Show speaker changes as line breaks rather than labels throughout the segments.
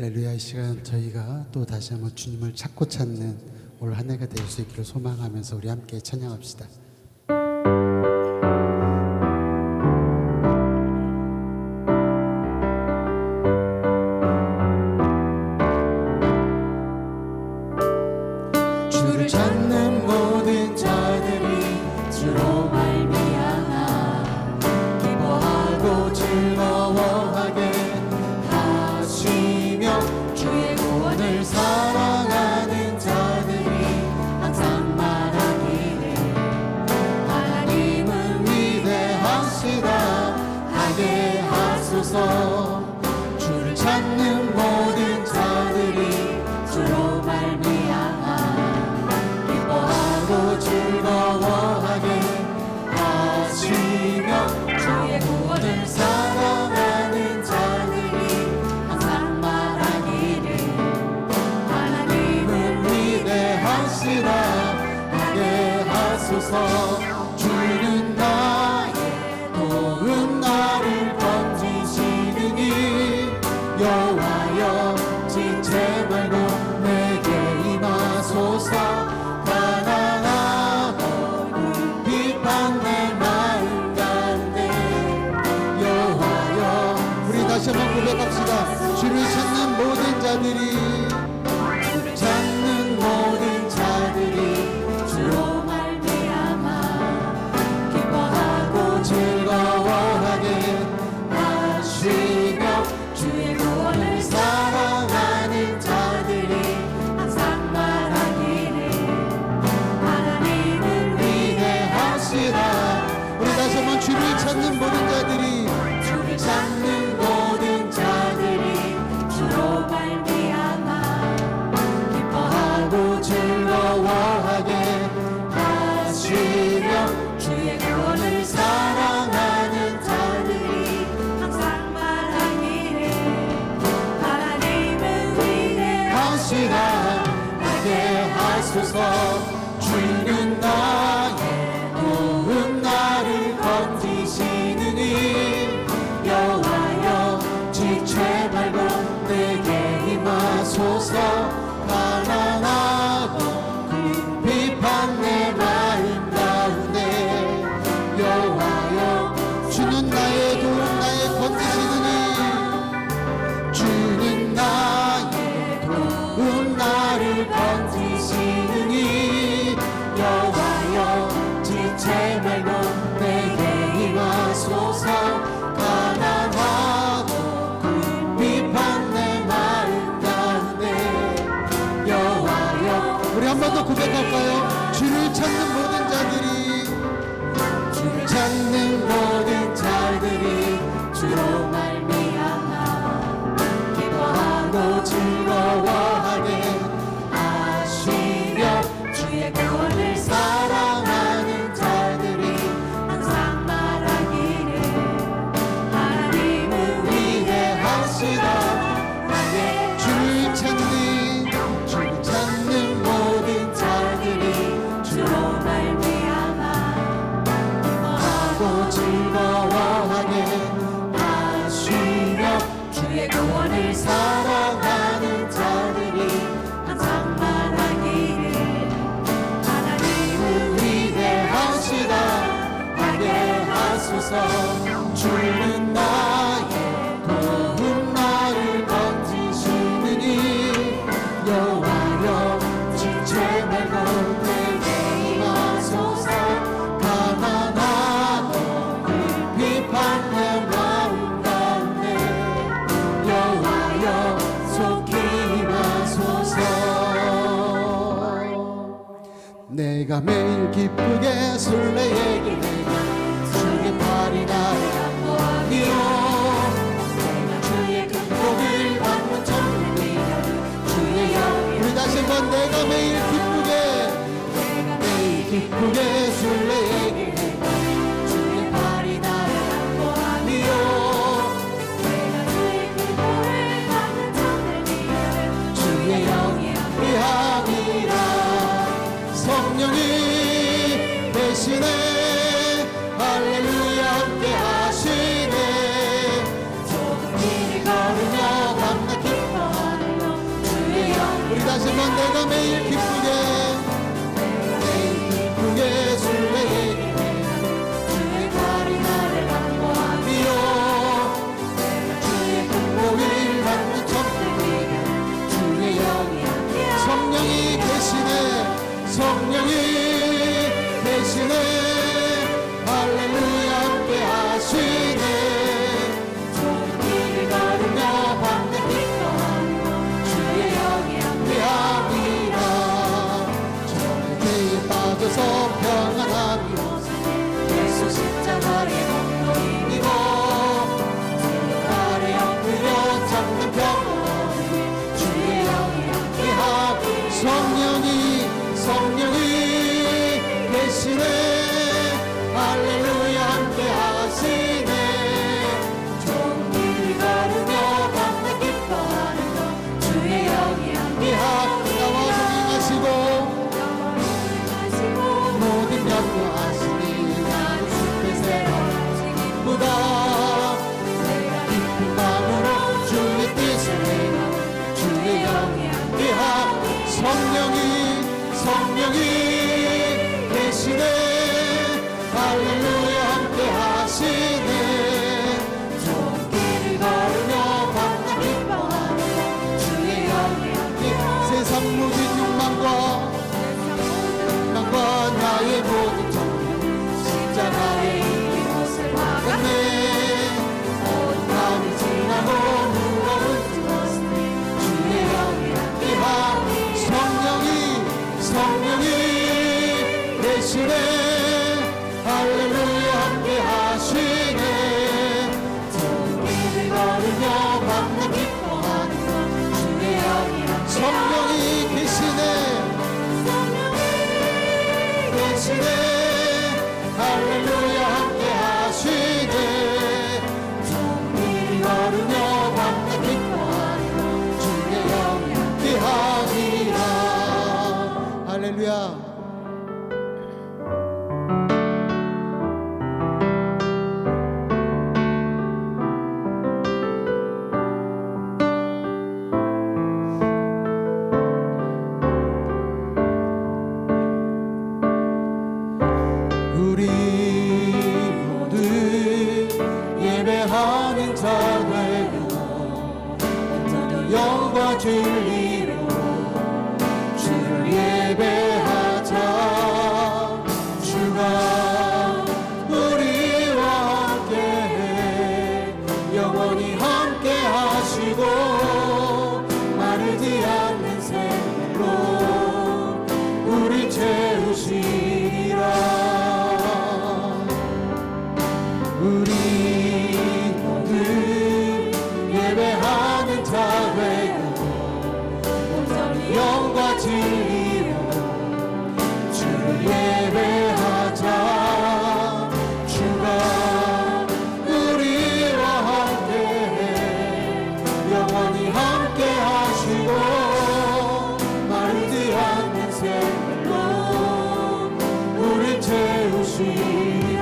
할렐루야. 이 시간 저희가 또 다시 한번 주님을 찾고 찾는 올 한 해가 될 수 있기를 소망하면서 우리 함께 찬양합시다. 주를 찾는 모든 자들이 주로 말미암아 기뻐하고 즐거워하게 하시며 주의 구원을 사랑하는 자들이 항상 말하기를 하나님은 위대하시다 하게 하소서. 주를 찾는 모든 자들이 주로 말미암아 기뻐하고 즐거워하게 하시며 주의 구원을 사랑하는 자들이 항상 말하기를 하나님은 위대하시다 하게 하소서. 주는 나의 도움 나를 건지시느니 여호와여 지체 말고 내게 임하소서. 가난하고 비판 내 마음 가운데 여호와여. 우리 다시 한번 고백합시다. 주를 찾는 모든 자들이 주를 찾는 모든 자들이 주로 말미암아 기뻐하고 즐거워하게 하시며 주의 구원을 사랑하는 자들이 항상 말하기를 하나님은 위대하시다. 우리 다시 한번 주를 찾는 모든 자들이 주를 찾는 모든 자들이 주로 말미암아 기뻐하고 즐거워하게 하시며 주의 구원을 사랑하는 자들이 항상 말하기를 하나님은 위대하시다 하게 하소서. 주는 나의 도움 나를 건지시느니 여호와여 지체 말고 내게 임하소서. 가난하고 비판 내 마음 가운데 여호와여 주는 나의 도움 나의 건지시느니 주는 나의 도움 나를 건지시느니 여호와여 지체 말고 내게 임하소서. 가난하고 비판 내 마음 가운데 여호와여. 우리 한 번 더 고백할까요? 주를 찾는 모든 자들이 주를 찾는 모든 자들이 주로 말미암아 기뻐하고 즐거워하게 하시며 주의 구원을 사랑하는 자들이 항상 말하기를 하나님은 위대하시다 하게. 주를 찾는 모든 자들이 주로 말미암아 기뻐하고 즐거워하게 하시며 주의 구원을 사랑하는 자들이 항상 말하기를 하나님은 위대하시다 하게 하소서. 주는 나의 도움 나를 건지시느니 여호와여 지체 말고 내게 임하소서. 가난하고 비판 내 마음 가운데 여호와여 속히 임하소서. 내가 매일 기쁘게 술래에게 주의 팔이 나를 안보하리요. 내가 주의 큰 복을 받는 천국이여 주의 영. 우리 다시 한번 내가 매일 기쁘게 술래에게 주의 팔이 나를 안보하리요.
내가 주의 큰 복을 받는 천국이여
주의 영이 함께하리라. 성령이 대신에 할렐루야 함께 하시네.
조금 길을
걸으며 밤낮 기뻐하네. 내가 매일 기쁘게 순례의
주의 발이 나를 안보하며 주의
공복을 받는 점
주의 영이 함께하며
성령이 계시네 성령이 계시네 할렐루야 함께 하시네
좋은 길을 걸으며 밤낮 기뻐하며 주의 영이 함께하며
저의 빠져서 평안하며
예수 십자가의 몸도 이기고 주 아래 엎드려 잡는 평온 주의 영이 함께하며
성령이 계시네 할렐루야 함께 하시네
좋은 길을 걸으며 밤낮 기뻐하며 주의 영이 함께하며
나와 동행하시고
하시고
모든 염려하시니 나는 숲에서 기쁘다
내가
깊은 마음으로 주의 뜻을 행하고
주의 영이
함께하고 성령이 계시네 할렐루야 함께 하시네
좋은 길을 걸으며 밤낮 기뻐하며 주의 영이 함께하며
세상 모든 욕망과 나의 모든 정욕
십자가의 이곳을 막았네 온 마음이 지나고 무거운 주었으니 주의 영이 함께하며
성령이 계시네 할렐루야 함께 하시네
좋은 길을 걸으며 밤낮 기뻐하며 주의 영이 함께하며
성령이 계시네 할렐루야 함께 하시네
좋은 길을 걸으며 밤낮 기뻐하며 주의 영이
함께 하리라 할렐루야 우리 모두 예배하는 자 되며 영과 진리로 주를 예배하자 주가 우리와 함께해 영원히 함께 하시고 마르지 않는 샘으로 우리 채우시리라 우리 모두 예배하는 자 되고 영과 진리로 주를 예배하자 주가 우리와 함께해 영원히 함께 하시고 마르지 않는 샘으로 우리 채우시리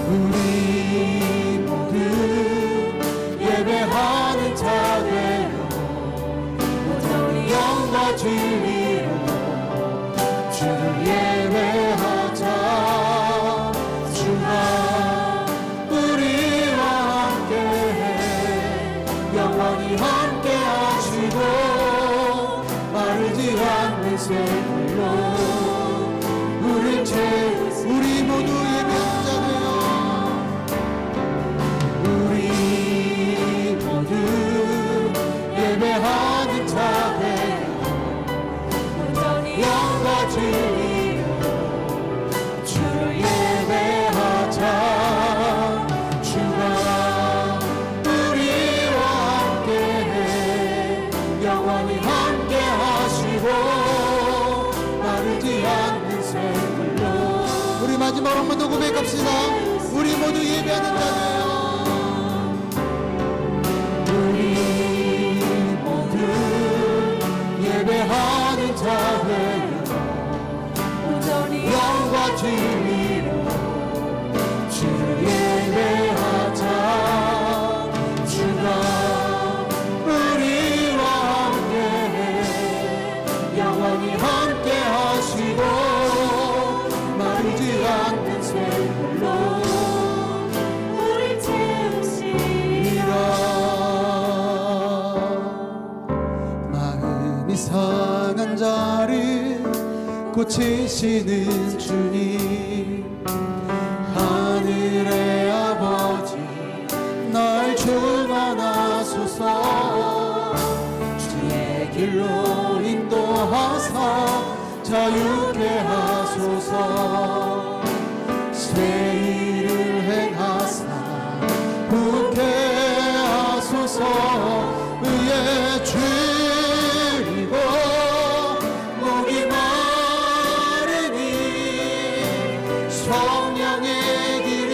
우리 모두 예배하는 자 되며 영과 진리로 주를 예배하자 주가 우리와 함께해 영원히 함께 하시고 마르지 않는 샘으로 우리 모두 예배하는 자 되어 우리 모두 예배하는 자 되어 영과 진리로 주를 예배하자 주가 우리와 함께해 영원히 함께 하시고 마르지 않는 샘물로 우리 마지막 한 번 더 고백합시다 우리 모두 예배하는 자 되어 예배하는 자 되어 영과 진리로 주를 예배하자 주가 우리와 고치시는 주님 하늘의 아버지 날 충만하소서 주의 길로 인도하사 자유케 하소서 새 일을 행하사 부게 하소서 의에 줄이고 목이 마르니 성령의 길을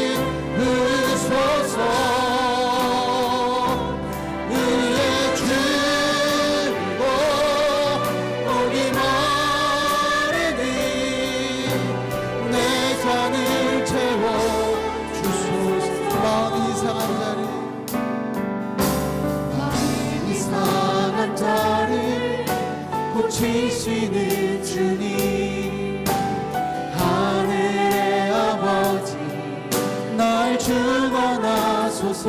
부소서 의에 줄이고 목이 마르니 내 잔을 채워 주소서 마음이 이상한 자를 고치시는 주님 하늘의 아버지 날 주관하소서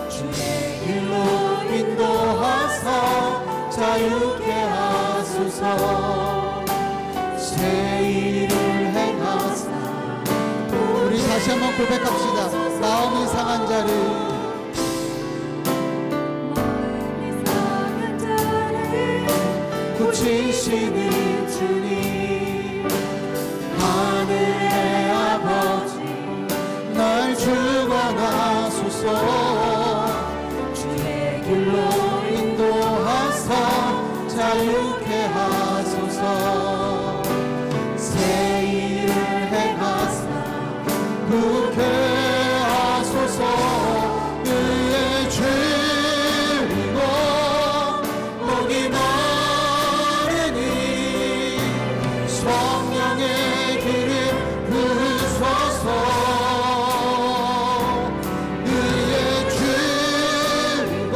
주의 길로 인도하사 자유케 하소서 새 일을 행하사 우리 다시 한번 고백합시다. 마음이 상한 자를 고치시는 주님 하늘의 아버지 날 주관하소서 주의 길로 인도하사 자유케 하소서 새 일을 행하사 부게 하소서 의에 줄이고 목이 마르니 성령의 길을 부소서 의에 줄이고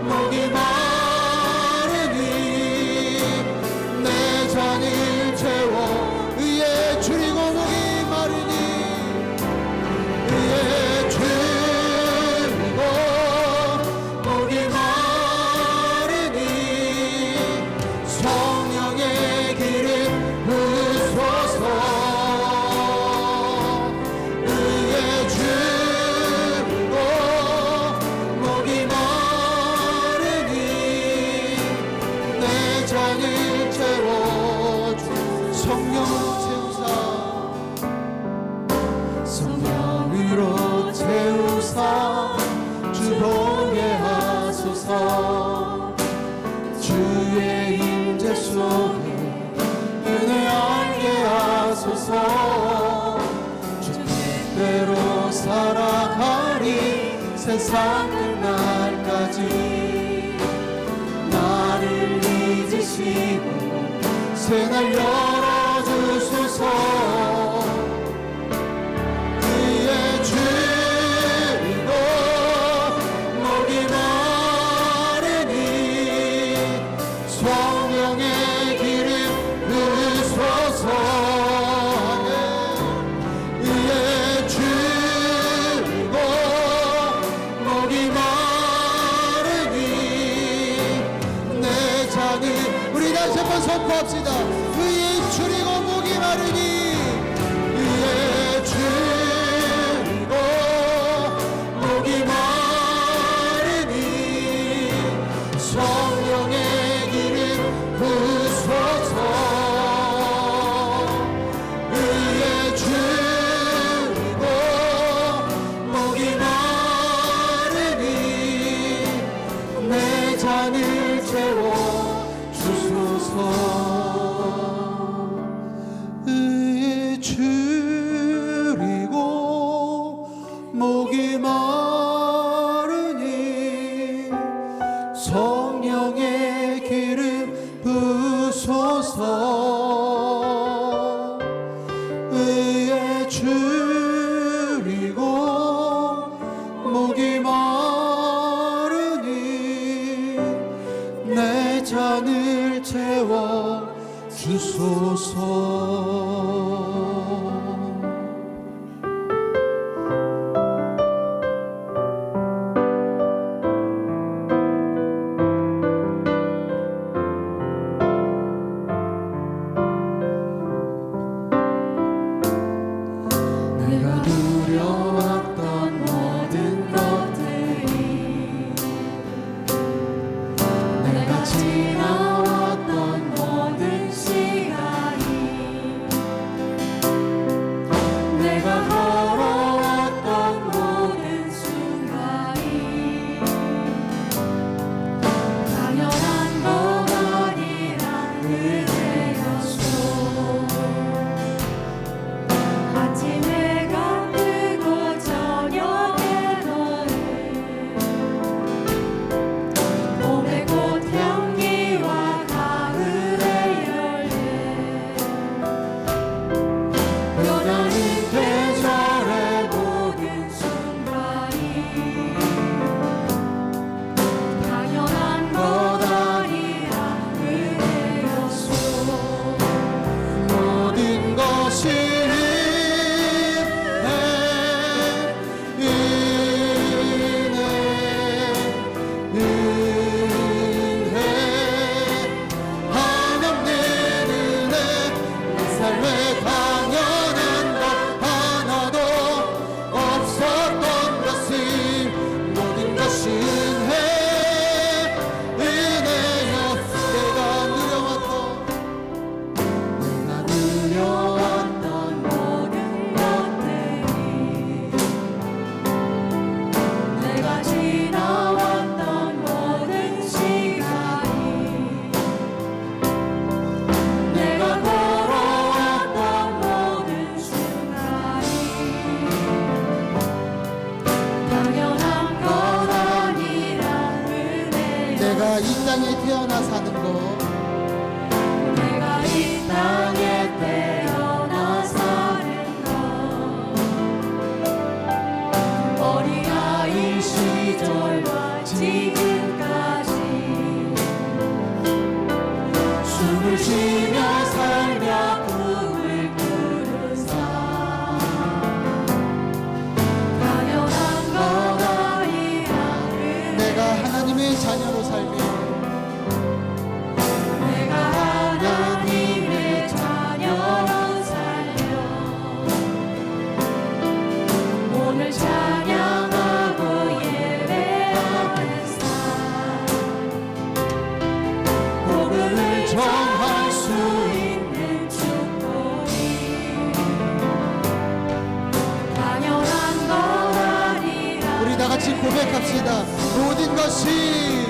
목이 마르니 내 잔을 채워 의에 줄이고 목이 마르니 의에 줄이고 목이 마르니 성령의 길을 부소서 의에 줄이고 목이 마르니 내 잔을 채워주 성령으로 채우사 성령으로 채우사 주 보게 하소서 주의 임재 속에 은혜 알게 하소서 주님대로 살아가리 세상 끝날까지 나를 잊으시고 새날 열어주소서 의에 줄이고 목이 마르니 성령의 길을 부소서 의에 줄이고 목이 마르니 내 잔을 우리 다시 한번 선포합시다. 의에 줄이고 목이 마르니 의에 줄이고 목이 마르니 성령의 길을 부소서 의에 줄이고 목이 마르니 내 잔을 채워 주소서 의에 줄이고 목이 마르니 성령의 기름 부소서 의에 줄이고 목이 마르니 내 잔을 채워 주소서. 태어나 사는 것,
내가 이 땅에 태어나 사는 것, 어린아이 시절과 지금까지 숨을 쉬며 살며 꿈을 꾸르사 당연한 것 아니라
내가 하나님의 자녀로 살며
내가 하나님의 자녀로 살며 오늘 찬양하고 예배하는 삶 복음을 전할 수 있는 축복이 당연한 것 아니라
우리 다 같이 고백합시다. 모든 것이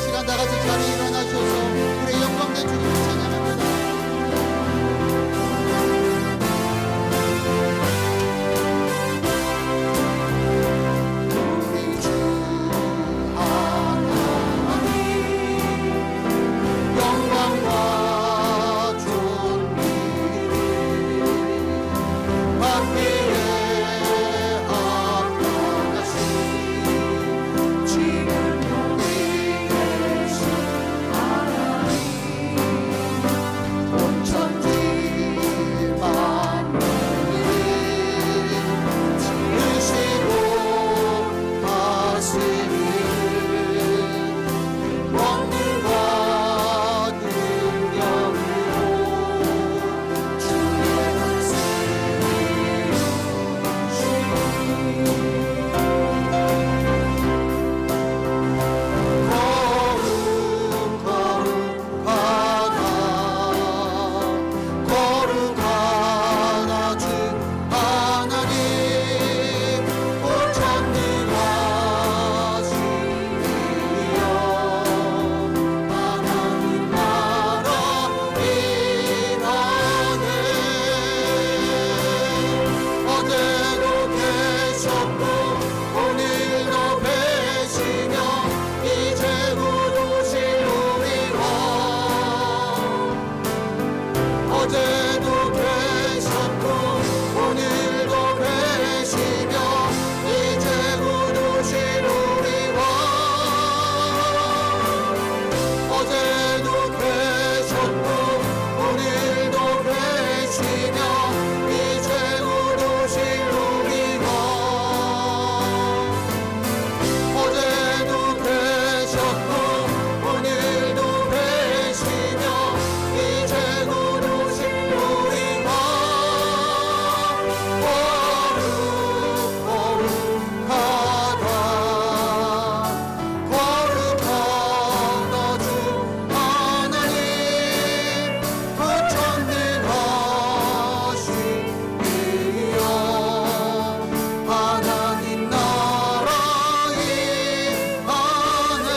시간 다 같이 자리 일어나 주셔서 우리 영광된 주님을 찬양합니다. 우리 주 하나님 영광과 존귀를 받기에 합당하신
지금 여기 계신 하나님
온 천지 만물을 지으시고 하시는 원능과 능력으로 주의 말씀을 거룩하다 주 하나님 온 전능하시니여 하나님 나라 임하네 어제도 계셨고 오늘도 계시며 이제 오실 우리 왕 어제도 계셨고 오늘도 계시며 이제 오실 우리 왕 어제도 계셨고 오늘도 계시며 이제 오실 우리 왕 어제도 계셨고 오늘도 계시며 이제 오실 우리 왕 거룩하다 주 하나님 그 전능하시니여 하나님 나라 임하네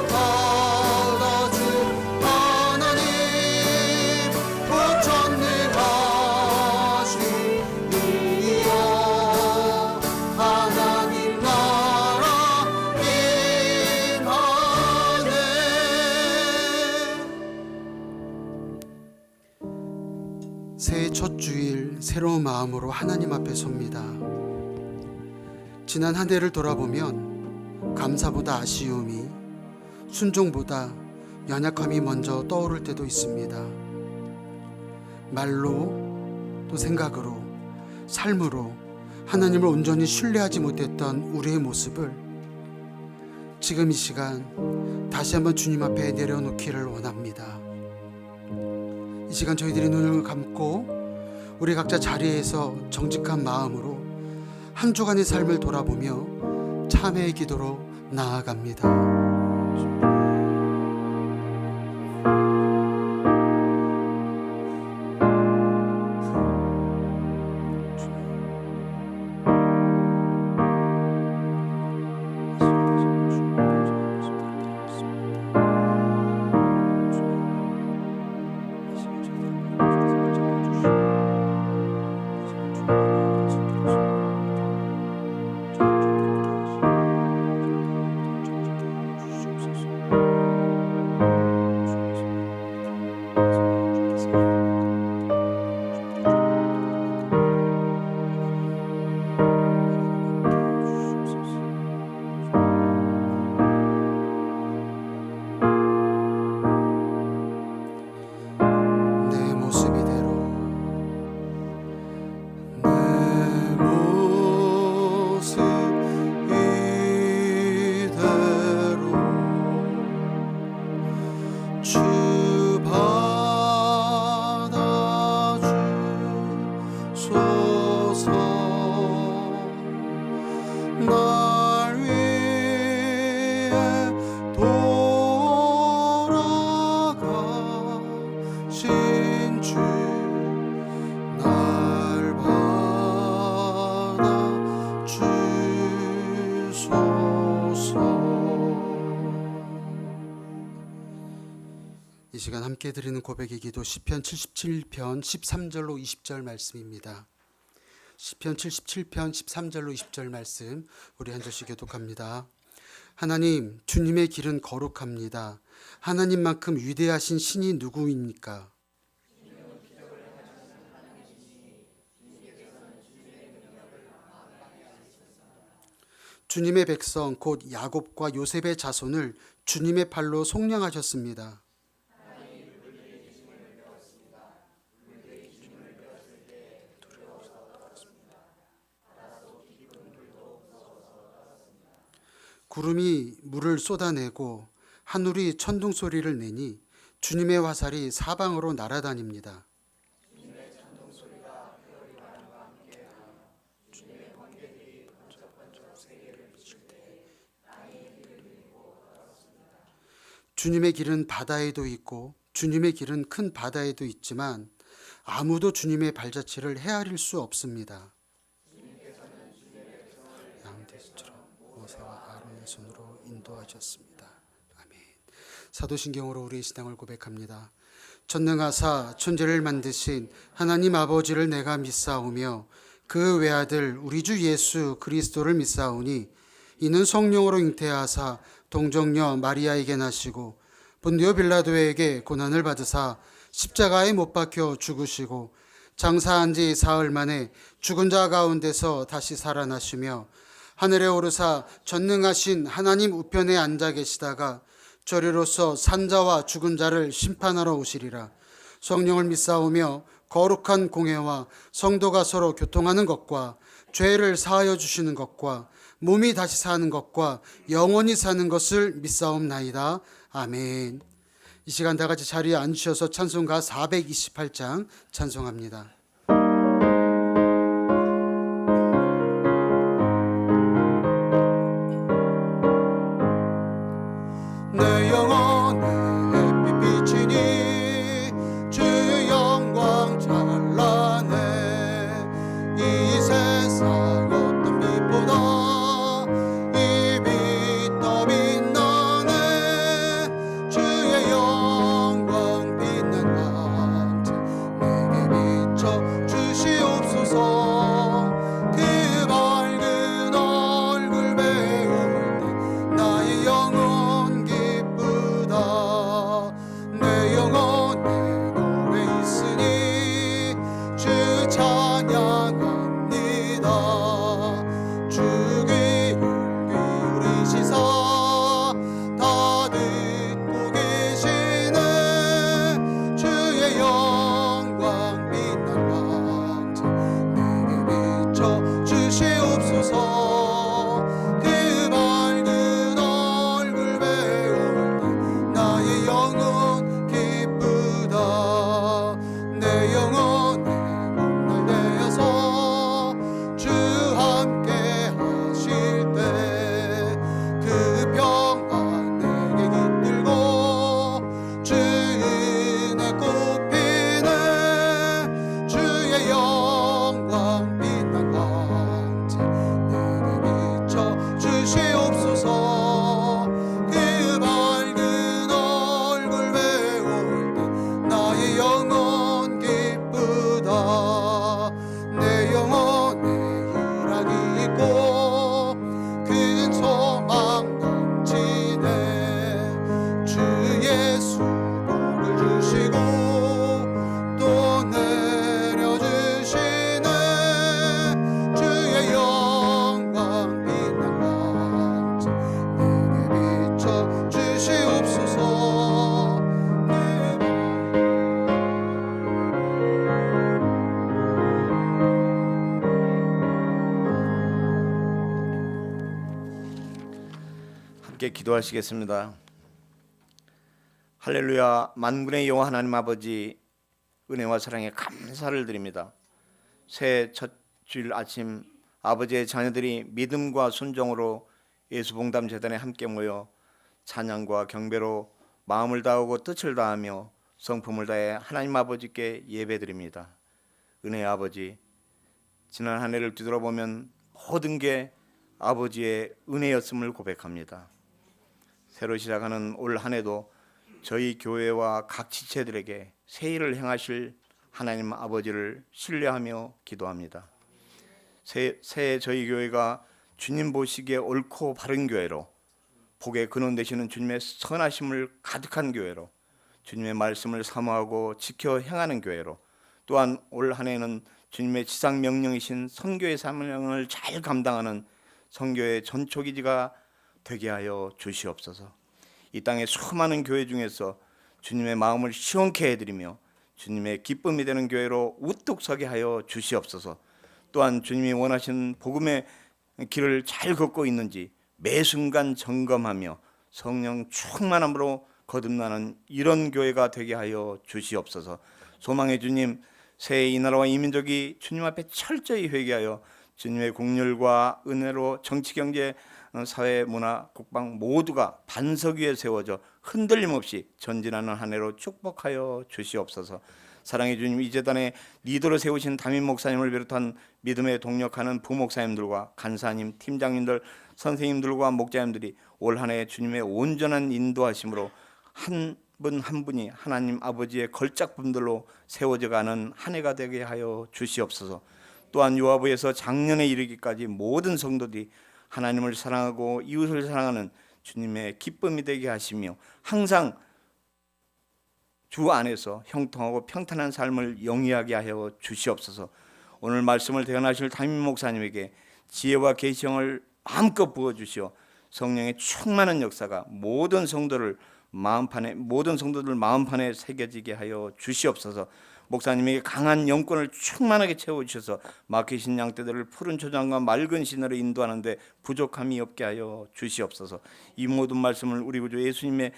거룩하다 주 하나님 그 전능하시니여 하나님 나라 임하네. 새해 첫 주일 새로운 마음으로 하나님 앞에 섭니다. 지난 한 해를 돌아보면 감사보다 아쉬움이, 순종보다 연약함이 먼저 떠오를 때도 있습니다. 말로 또 생각으로, 삶으로 하나님을 온전히 신뢰하지 못했던 우리의 모습을 지금 이 시간 다시 한번 주님 앞에 내려놓기를 원합니다. 이 시간 저희들이 눈을 감고 우리 각자 자리에서 정직한 마음으로 한 주간의 삶을 돌아보며 참회의 기도로 나아갑니다. 이 시간 함께 드리는 고백의 기도 시편 77편 13절로 20절 말씀입니다. 시편 77편 13절로 20절 말씀 우리 한 절씩 교독합니다. 하나님, 주님의 길은 거룩합니다. 하나님만큼 위대하신 신이 누구입니까? 주님의 백성 곧 야곱과 요셉의 자손을 주님의 팔로 속량하셨습니다. 구름이 물을 쏟아내고 하늘이 천둥 소리를 내니 주님의 화살이 사방으로 날아다닙니다. 주님의 길은 바다에도 있고 주님의 길은 큰 바다에도 있지만 아무도 주님의 발자취를 헤아릴 수 없습니다. 모세와 아론의 손으로 인도하셨습니다. 아멘. 사도신경으로 우리의 신앙을 고백합니다. 전능하사 천지를 만드신 하나님 아버지를 내가 믿사오며 그 외아들 우리 주 예수 그리스도를 믿사오니 이는 성령으로 잉태하사 동정녀 마리아에게 나시고 본디오 빌라도에게 고난을 받으사 십자가에 못 박혀 죽으시고 장사한 지 사흘 만에 죽은 자 가운데서 다시 살아나시며 하늘에 오르사 전능하신 하나님 우편에 앉아 계시다가 저리로서 산자와 죽은 자를 심판하러 오시리라. 성령을 믿사오며 거룩한 공회와 성도가 서로 교통하는 것과 죄를 사하여 주시는 것과 몸이 다시 사는 것과 영원히 사는 것을 믿사옵나이다. 아멘. 이 시간 다 같이 자리에 앉으셔서 찬송가 428장 찬송합니다. 내 영혼에 햇빛 비치니 주 영광 찬란해. 이 세상 어떤 빛보다 이 빛 더 빛나네. 주의 영광 빛난 왕자 내게 비춰 주시옵소서. 그 밝은 얼굴 배울 때 나의 영혼 내 영혼 내 노래 있으니 주 찬양합니다. 주 귀를 기울이시사
함께 기도하시겠습니다. 할렐루야. 만군의 여호와 하나님 아버지, 은혜와 사랑에 감사를 드립니다. 새해 첫 주일 아침 아버지의 자녀들이 믿음과 순종으로 예수봉담 재단에 함께 모여 찬양과 경배로 마음을 다하고 뜻을 다하며 성품을 다해 하나님 아버지께 예배드립니다. 은혜의 아버지, 지난 한 해를 뒤돌아보면 모든 게 아버지의 은혜였음을 고백합니다. 새로 시작하는 올 한 해도 저희 교회와 각 지체들에게 새 일을 행하실 하나님 아버지를 신뢰하며 기도합니다. 새해 저희 교회가 주님 보시기에 옳고 바른 교회로, 복의 근원 되시는 주님의 선하심을 가득한 교회로, 주님의 말씀을 사모하고 지켜 행하는 교회로, 또한 올 한 해는 주님의 지상 명령이신 선교의 사명을 잘 감당하는 선교의 전초기지가 되게 하여 주시옵소서. 이 땅의 수많은 교회 중에서 주님의 마음을 시원케 해드리며 주님의 기쁨이 되는 교회로 우뚝 서게 하여 주시옵소서. 또한 주님이 원하시는 복음의 길을 잘 걷고 있는지 매 순간 점검하며 성령 충만함으로 거듭나는 이런 교회가 되게 하여 주시옵소서. 소망의 주님, 새해 이 나라와 이 민족이 주님 앞에 철저히 회개하여 주님의 공률과 은혜로 정치, 경제, 사회, 문화, 국방 모두가 반석 위에 세워져 흔들림 없이 전진하는 한 해로 축복하여 주시옵소서. 사랑의 주님, 이 재단에 리더로 세우신 담임 목사님을 비롯한 믿음에 동력하는 부목사님들과 간사님, 팀장님들, 선생님들과 목자님들이 올 한 해 주님의 온전한 인도하심으로 한 분 한 분이 하나님 아버지의 걸작품들로 세워져가는 한 해가 되게 하여 주시옵소서. 또한 요하부에서 작년에 이르기까지 모든 성도들이 하나님을 사랑하고 이웃을 사랑하는 주님의 기쁨이 되게 하시며 항상 주 안에서 형통하고 평탄한 삶을 영위하게 하여 주시옵소서. 오늘 말씀을 대언하실 담임 목사님에게 지혜와 계시형을 마음껏 부어주시어 성령의 충만한 역사가 모든 성도들 마음판에 새겨지게 하여 주시옵소서. 목사님에게 강한 영권을 충만하게 채워주셔서 막히신 양떼들을 푸른 초장과 맑은 시내로 인도하는데 부족함이 없게 하여 주시옵소서. 이 모든 말씀을 우리 구주 예수님의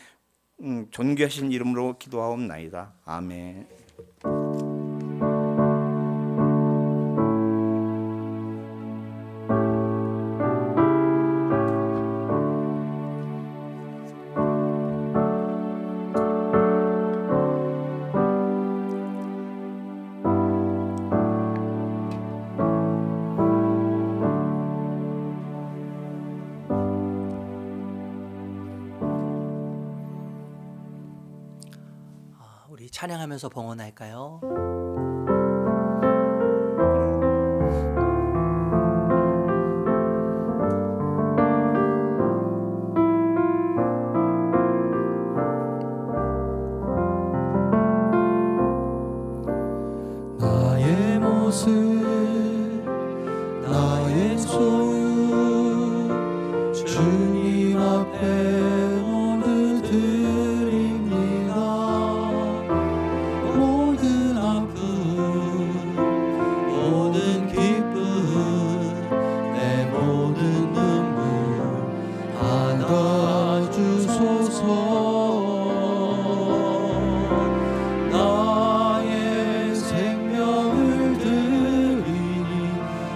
존귀하신 이름으로 기도하옵나이다. 아멘.
우리 찬양하면서 봉헌할까요?
나의 모습 나의 소유 주님 앞에 모두 드립니다. 모든 아픔 모든 기쁨 내 모든 눈물 받아주소서. 나의 생명을 드리니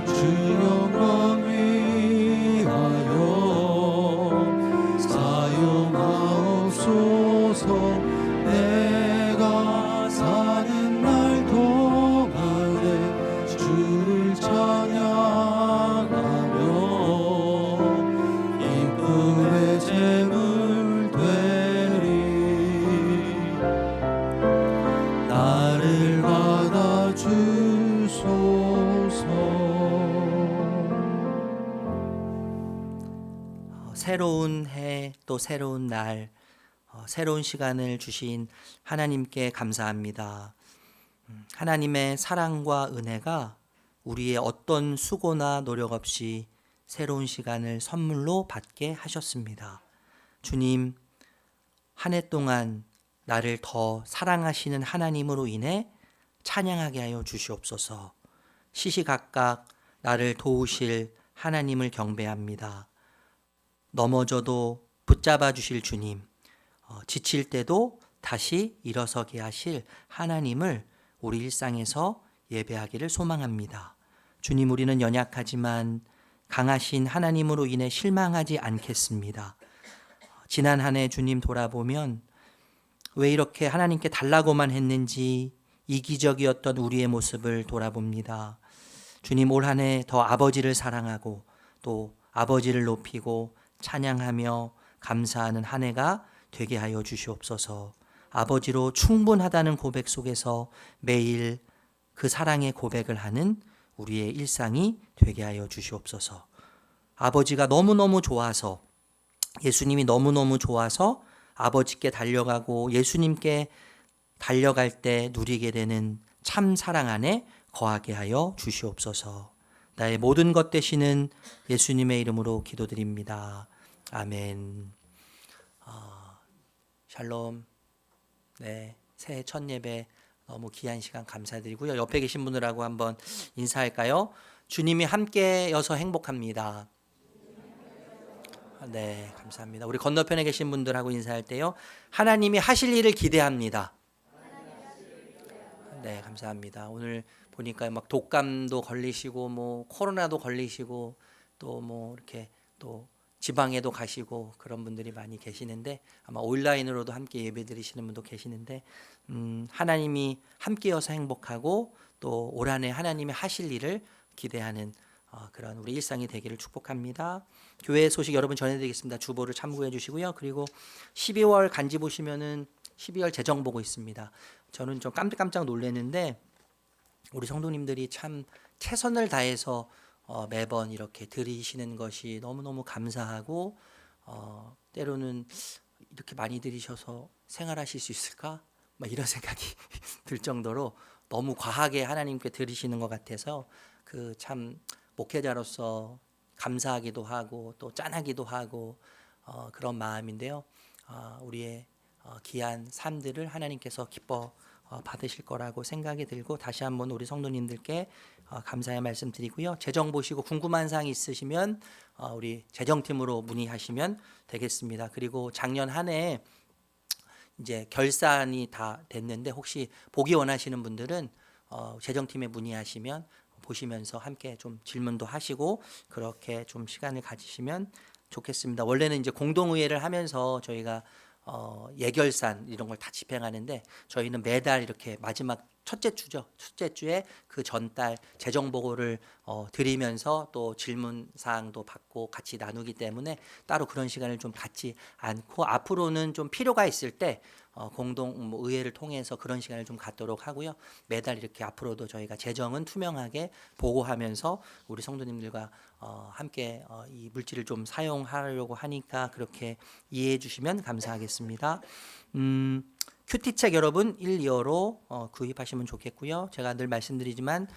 주 영광 위하여 사용하옵소서. 내가 사는 날 동안에 주를 찬양하며 기쁨의 제물 되리. 나를 받아주소서.
새로운 해, 또 새로운 날, 새로운 시간을 주신 하나님께 감사합니다. 하나님의 사랑과 은혜가 우리의 어떤 수고나 노력 없이 새로운 시간을 선물로 받게 하셨습니다. 주님, 한 해 동안 나를 더 사랑하시는 하나님으로 인해 찬양하게 하여 주시옵소서. 시시각각 나를 도우실 하나님을 경배합니다. 넘어져도 붙잡아 주실 주님, 지칠 때도 다시 일어서게 하실 하나님을 우리 일상에서 예배하기를 소망합니다. 주님, 우리는 연약하지만 강하신 하나님으로 인해 실망하지 않겠습니다. 지난 한 해 주님 돌아보면 왜 이렇게 하나님께 달라고만 했는지 이기적이었던 우리의 모습을 돌아봅니다. 주님, 올 한 해 더 아버지를 사랑하고 또 아버지를 높이고 찬양하며 감사하는 한 해가 되게 하여 주시옵소서. 아버지로 충분하다는 고백 속에서 매일 그 사랑의 고백을 하는 우리의 일상이 되게 하여 주시옵소서. 아버지가 너무너무 좋아서, 예수님이 너무너무 좋아서 아버지께 달려가고 예수님께 달려갈 때 누리게 되는 참 사랑 안에 거하게 하여 주시옵소서. 나의 모든 것 되시는 예수님의 이름으로 기도드립니다. 아멘. 샬롬. 네, 새해 첫 예배 너무 귀한 시간 감사드리고요. 옆에 계신 분들하고 한번 인사할까요? 주님이 함께여서 행복합니다. 네, 감사합니다. 우리 건너편에 계신 분들하고 인사할 때요. 하나님이 하실 일을 기대합니다. 네, 감사합니다. 오늘 보니까 막 독감도 걸리시고 뭐 코로나도 걸리시고 또 뭐 이렇게 또 지방에도 가시고 그런 분들이 많이 계시는데 아마 온라인으로도 함께 예배드리시는 분도 계시는데 하나님이 함께여서 행복하고 또 올 한 해 하나님이 하실 일을 기대하는 그런 우리 일상이 되기를 축복합니다. 교회 소식 여러분 전해드리겠습니다. 주보를 참고해 주시고요. 그리고 12월 간지 보시면은 12월 재정 보고 있습니다. 저는 좀 깜짝 놀랐는데 우리 성도님들이 참 최선을 다해서 매번 이렇게 드리시는 것이 너무너무 감사하고 때로는 이렇게 많이 드리셔서 생활하실 수 있을까? 막 이런 생각이 들 정도로 너무 과하게 하나님께 드리시는 것 같아서 그 참 목회자로서 감사하기도 하고 또 짠하기도 하고 그런 마음인데요. 우리의 귀한 삶들을 하나님께서 기뻐 받으실 거라고 생각이 들고 다시 한번 우리 성도님들께 감사의 말씀 드리고요. 재정 보시고 궁금한 사항 있으시면 우리 재정팀으로 문의하시면 되겠습니다. 그리고 작년 한 해 이제 결산이 다 됐는데 혹시 보기 원하시는 분들은 재정팀에 문의하시면 보시면서 함께 좀 질문도 하시고 그렇게 좀 시간을 가지시면 좋겠습니다. 원래는 이제 공동의회를 하면서 저희가 예결산 이런 걸 다 집행하는데 저희는 매달 이렇게 마지막 첫째 주죠. 첫째 주에 그 전달 재정 보고를 드리면서 또 질문 사항도 받고 같이 나누기 때문에 따로 그런 시간을 좀 갖지 않고 앞으로는 좀 필요가 있을 때 공동 의회를 통해서 그런 시간을 좀 갖도록 하고요. 매달 이렇게 앞으로도 저희가 재정은 투명하게 보고하면서 우리 성도님들과 함께 이 물질을 좀 사용하려고 하니까 그렇게 이해해 주시면 감사하겠습니다. 큐티책 여러분 1, 2호로 구입하시면 좋겠고요. 제가 늘 말씀드리지만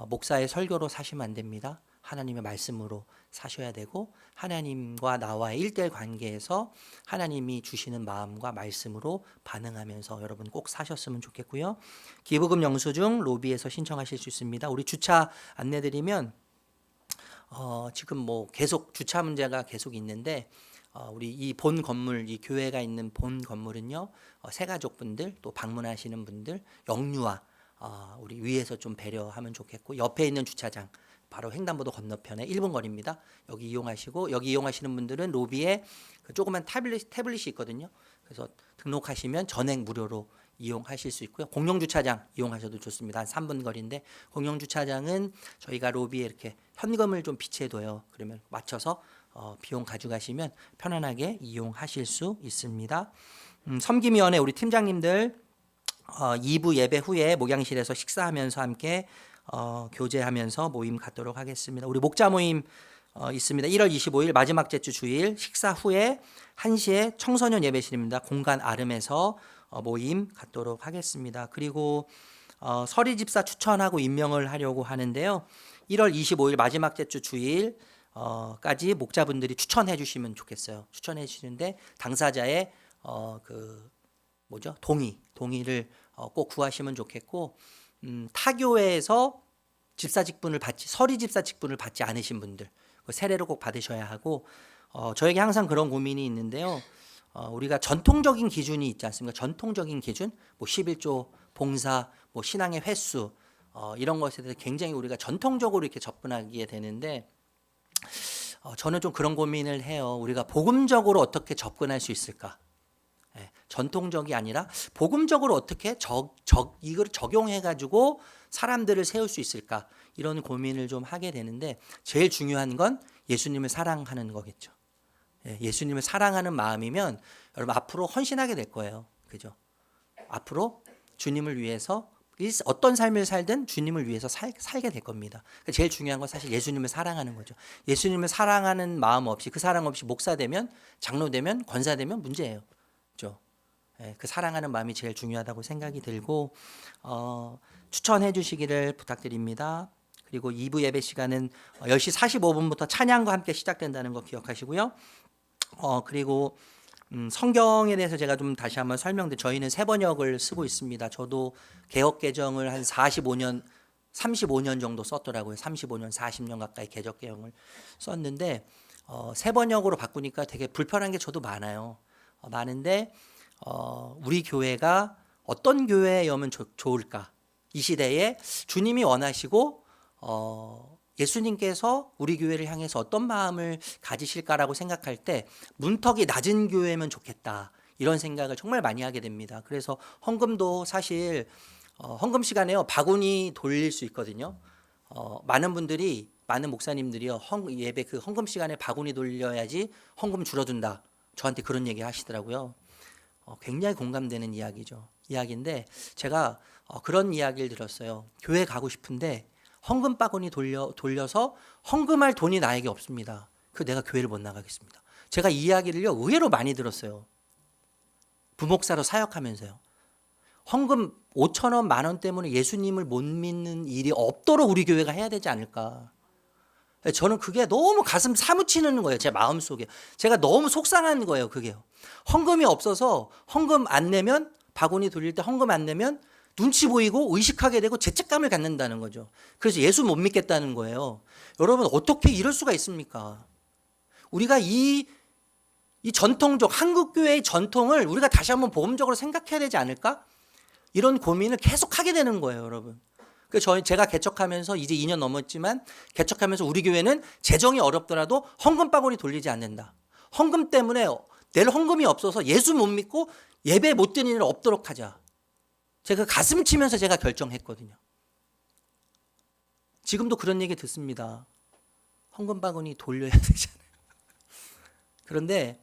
목사의 설교로 사시면 안 됩니다. 하나님의 말씀으로 사셔야 되고 하나님과 나와의 1대1 관계에서 하나님이 주시는 마음과 말씀으로 반응하면서 여러분 꼭 사셨으면 좋겠고요. 기부금 영수증 로비에서 신청하실 수 있습니다. 우리 주차 안내드리면 지금 뭐 계속 주차 문제가 계속 있는데 우리 이 본 건물, 이 교회가 있는 본 건물은요, 새가족분들 또 방문하시는 분들 영유아 우리 위에서 좀 배려하면 좋겠고 옆에 있는 주차장 바로 횡단보도 건너편에 1분 거리입니다. 여기 이용하시고 여기 이용하시는 분들은 로비에 그 조그만 태블릿이 있거든요. 그래서 등록하시면 전액 무료로 이용하실 수 있고요. 공영 주차장 이용하셔도 좋습니다. 한 3분 거리인데 공영 주차장은 저희가 로비에 이렇게 현금을 좀 비치해둬요. 그러면 맞춰서 비용 가져가시면 편안하게 이용하실 수 있습니다. 섬김위원회 우리 팀장님들 2부 예배 후에 목양실에서 식사하면서 함께 교제하면서 모임 갖도록 하겠습니다. 우리 목자 모임 있습니다. 1월 25일 마지막 제주 주일 식사 후에 1시에 청소년 예배실입니다. 공간 아름에서 모임 갖도록 하겠습니다. 그리고 서리 집사 추천하고 임명을 하려고 하는데요. 1월 25일 마지막 제주 주일 까지 목자분들이 추천해 주시면 좋겠어요. 추천해 주시는데 당사자의 동의를 꼭 구하시면 좋겠고 타교회에서 집사 직분을 서리 집사 직분을 받지 않으신 분들 세례를 꼭 받으셔야 하고 저에게 항상 그런 고민이 있는데요. 우리가 전통적인 기준이 있지 않습니까? 전통적인 기준, 뭐 11조, 봉사, 뭐 신앙의 횟수, 이런 것에 대해서 굉장히 우리가 전통적으로 이렇게 접근하게 되는데, 저는 좀 그런 고민을 해요. 우리가 복음적으로 어떻게 접근할 수 있을까? 예, 전통적이 아니라 복음적으로 어떻게 이걸 적용해 가지고 사람들을 세울 수 있을까? 이런 고민을 좀 하게 되는데, 제일 중요한 건 예수님을 사랑하는 거겠죠. 예, 예수님을 사랑하는 마음이면 여러분 앞으로 헌신하게 될 거예요. 그죠? 앞으로 주님을 위해서 어떤 삶을 살든 주님을 위해서 살게 될 겁니다. 제일 중요한 건 사실 예수님을 사랑하는 거죠. 예수님을 사랑하는 마음 없이, 그 사랑 없이 목사 되면, 장로 되면, 권사 되면 문제예요. 그죠? 예, 그 사랑하는 마음이 제일 중요하다고 생각이 들고, 추천해 주시기를 부탁드립니다. 그리고 2부 예배 시간은 10시 45분부터 찬양과 함께 시작된다는 거 기억하시고요. 그리고 성경에 대해서 제가 좀 다시 한번 설명드려. 저희는 세 번역을 쓰고 있습니다. 저도 개역 개정을 한 35년 정도 썼더라고요. 35년, 40년 가까이 개역 개정을 썼는데, 세 번역으로 바꾸니까 되게 불편한 게 저도 많아요. 많은데 우리 교회가 어떤 교회여면 좋을까? 이 시대에 주님이 원하시고 예수님께서 우리 교회를 향해서 어떤 마음을 가지실까라고 생각할 때 문턱이 낮은 교회면 좋겠다, 이런 생각을 정말 많이 하게 됩니다. 그래서 헌금도 사실 헌금 시간에요 바구니 돌릴 수 있거든요. 많은 목사님들이요 예배 그 헌금 시간에 바구니 돌려야지 헌금 줄어든다, 저한테 그런 얘기 하시더라고요. 굉장히 공감되는 이야기인데 제가 그런 이야기를 들었어요. 교회 가고 싶은데 헌금 바구니 돌려서 헌금할 돈이 나에게 없습니다. 내가 교회를 못 나가겠습니다. 제가 이 이야기를요 의외로 많이 들었어요. 부목사로 사역하면서요. 헌금 5,000원, 10,000원 때문에 예수님을 못 믿는 일이 없도록 우리 교회가 해야 되지 않을까. 저는 그게 너무 가슴 사무치는 거예요. 제 마음속에. 제가 너무 속상한 거예요. 그게요. 헌금이 없어서 헌금 안 내면, 바구니 돌릴 때 헌금 안 내면 눈치 보이고 의식하게 되고 죄책감을 갖는다는 거죠. 그래서 예수 못 믿겠다는 거예요. 여러분 어떻게 이럴 수가 있습니까? 우리가 이 전통적 한국교회의 전통을 우리가 다시 한번 복음적으로 생각해야 되지 않을까? 이런 고민을 계속 하게 되는 거예요, 여러분. 그래서 제가 개척하면서 이제 2년 넘었지만 개척하면서 우리 교회는 재정이 어렵더라도 헌금 바구니 돌리지 않는다. 헌금 때문에 낼 헌금이 없어서 예수 못 믿고 예배 못 드리는 일 없도록 하자. 제가 가슴 치면서 제가 결정했거든요. 지금도 그런 얘기 듣습니다. 헌금 바구니 돌려야 되잖아요. 그런데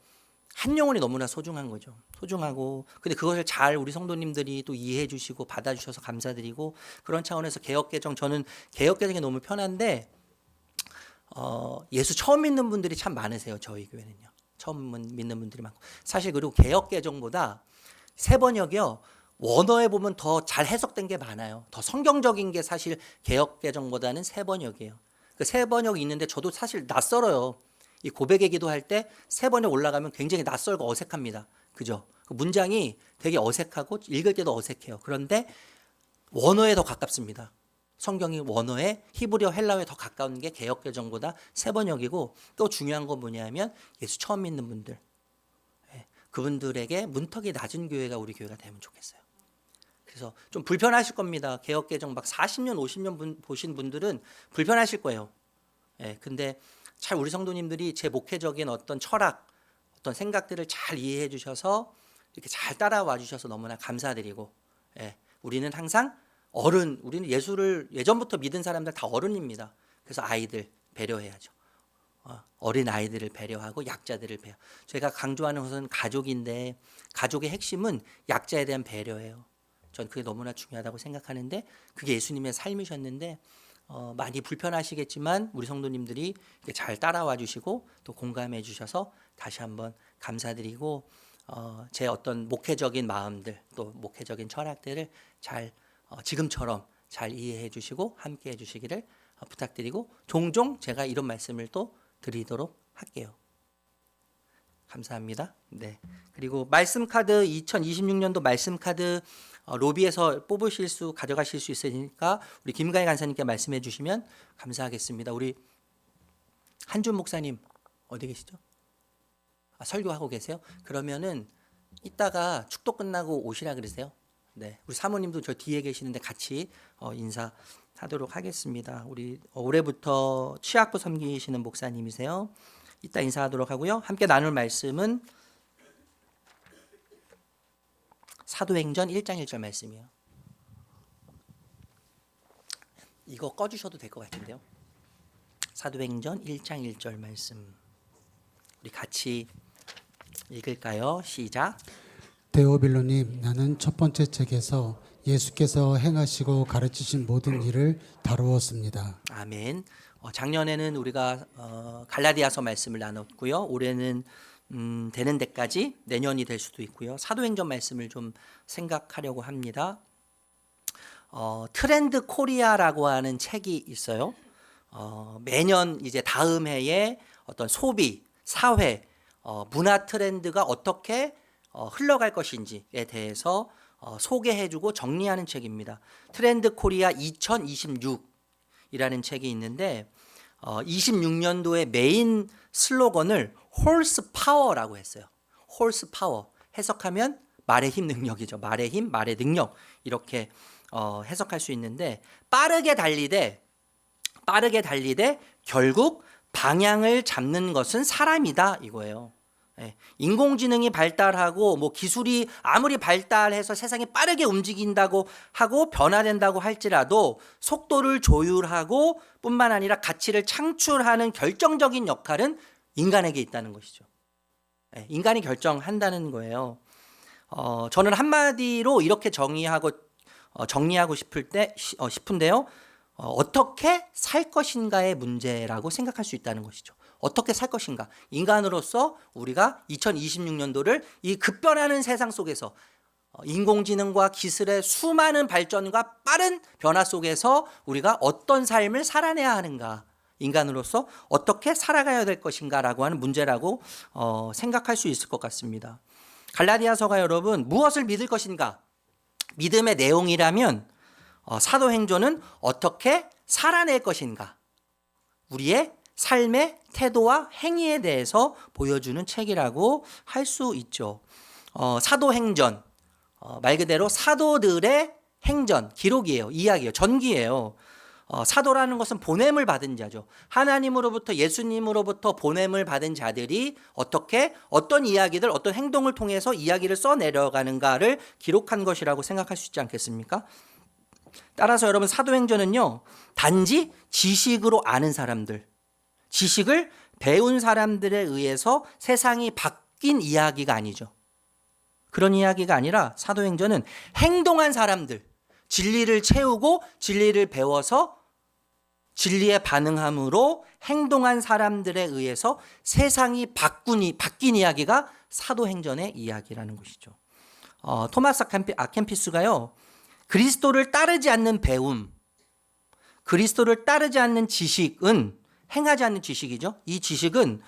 한 영혼이 너무나 소중한 거죠. 소중하고, 근데 그것을 잘 우리 성도님들이 또 이해해 주시고 받아주셔서 감사드리고, 그런 차원에서 개역개정, 저는 개역개정이 너무 편한데 예수 처음 믿는 분들이 참 많으세요. 저희 교회는요. 처음 믿는 분들이 많고, 사실 그리고 개역개정보다 세 번역이요 원어에 보면 더 잘 해석된 게 많아요. 더 성경적인 게 사실 개역개정보다는 세 번역이에요. 그 세 번역이 있는데 저도 사실 낯설어요. 이 고백의 기도할 때 세 번에 올라가면 굉장히 낯설고 어색합니다. 그죠? 그 문장이 되게 어색하고 읽을 때도 어색해요. 그런데 원어에 더 가깝습니다. 성경이 원어에 히브리어 헬라어에 더 가까운 게 개역개정보다 세 번역이고, 또 중요한 건 뭐냐면 예수 처음 믿는 분들, 그분들에게 문턱이 낮은 교회가 우리 교회가 되면 좋겠어요. 그래서 좀 불편하실 겁니다. 개역개정 막 40년 50년 보신 분들은 불편하실 거예요. 근데 잘 우리 성도님들이 제 목회적인 어떤 철학, 어떤 생각들을 잘 이해해 주셔서 이렇게 잘 따라와 주셔서 너무나 감사드리고, 우리는 항상 우리는 예수를 예전부터 믿은 사람들 다 어른입니다. 그래서 아이들 배려해야죠. 어린 아이들을 배려하고 약자들을 배려. 제가 강조하는 것은 가족인데, 가족의 핵심은 약자에 대한 배려예요. 전 그게 너무나 중요하다고 생각하는데, 그게 예수님의 삶이셨는데, 많이 불편하시겠지만 우리 성도님들이 잘 따라와 주시고 또 공감해 주셔서 다시 한번 감사드리고, 제 어떤 목회적인 마음들, 또 목회적인 철학들을 잘 지금처럼 잘 이해해 주시고 함께 해 주시기를 부탁드리고, 종종 제가 이런 말씀을 또 드리도록 할게요. 감사합니다. 네. 그리고 말씀 카드, 2026년도 말씀 카드 로비에서 가져가실 수 있으니까 우리 김가희 간사님께 말씀해 주시면 감사하겠습니다. 우리 한준 목사님 어디 계시죠? 설교하고 계세요? 그러면은 이따가 축도 끝나고 오시라 그러세요. 네, 우리 사모님도 저 뒤에 계시는데 같이 인사하도록 하겠습니다. 우리 올해부터 취학부 섬기시는 목사님이세요. 이따 인사하도록 하고요. 함께 나눌 말씀은 사도행전 1장 1절 말씀이에요. 이거 꺼주셔도 될 것 같은데요. 사도행전 1장 1절 말씀 우리 같이 읽을까요? 시작.
데오빌로님, 나는 첫 번째 책에서 예수께서 행하시고 가르치신 모든 일을 다루었습니다.
아멘. 작년에는 우리가 갈라디아서 말씀을 나눴고요. 올해는 되는 데까지 내년이 될 수도 있고요. 사도행전 말씀을 좀 생각하려고 합니다. 트렌드 코리아라고 하는 책이 있어요. 매년 이제 다음 해에 어떤 소비, 사회, 문화 트렌드가 어떻게 흘러갈 것인지에 대해서 소개해주고 정리하는 책입니다. 트렌드 코리아 2026이라는 책이 있는데 26년도의 메인 슬로건을 홀스 파워라고 했어요. 홀스 파워 해석하면 말의 힘 능력이죠. 말의 힘, 말의 능력 이렇게 해석할 수 있는데 빠르게 달리되 결국 방향을 잡는 것은 사람이다 이거예요. 인공지능이 발달하고 뭐 기술이 아무리 발달해서 세상이 빠르게 움직인다고 하고 변화된다고 할지라도 속도를 조율하고 뿐만 아니라 가치를 창출하는 결정적인 역할은 인간에게 있다는 것이죠. 인간이 결정한다는 거예요. 저는 한마디로 이렇게 정리하고 싶은데요. 어떻게 살 것인가의 문제라고 생각할 수 있다는 것이죠. 어떻게 살 것인가? 인간으로서 우리가 2026년도를 이 급변하는 세상 속에서 인공지능과 기술의 수많은 발전과 빠른 변화 속에서 우리가 어떤 삶을 살아내야 하는가? 인간으로서 어떻게 살아가야 될 것인가라고 하는 문제라고 생각할 수 있을 것 같습니다. 갈라디아서가 여러분 무엇을 믿을 것인가? 믿음의 내용이라면 사도행전은 어떻게 살아낼 것인가? 우리의 삶의 태도와 행위에 대해서 보여주는 책이라고 할 수 있죠. 사도행전 말 그대로 사도들의 행전, 기록이에요. 이야기예요. 전기예요. 사도라는 것은 보냄을 받은 자죠. 하나님으로부터 예수님으로부터 보냄을 받은 자들이 어떤 이야기들, 어떤 행동을 통해서 이야기를 써내려가는가를 기록한 것이라고 생각할 수 있지 않겠습니까? 따라서 여러분 사도행전은요. 단지 지식으로 아는 사람들, 지식을 배운 사람들에 의해서 세상이 바뀐 이야기가 아니죠. 그런 이야기가 아니라 사도행전은 행동한 사람들, 진리를 채우고 진리를 배워서 진리에 반응함으로 행동한 사람들에 의해서 세상이 바뀐 이야기가 사도행전의 이야기라는 것이죠. 토마스 아켄피스가요. 그리스도를 따르지 않는 배움, 그리스도를 따르지 않는 지식은 행하지 않는 지식이죠. 이 지식은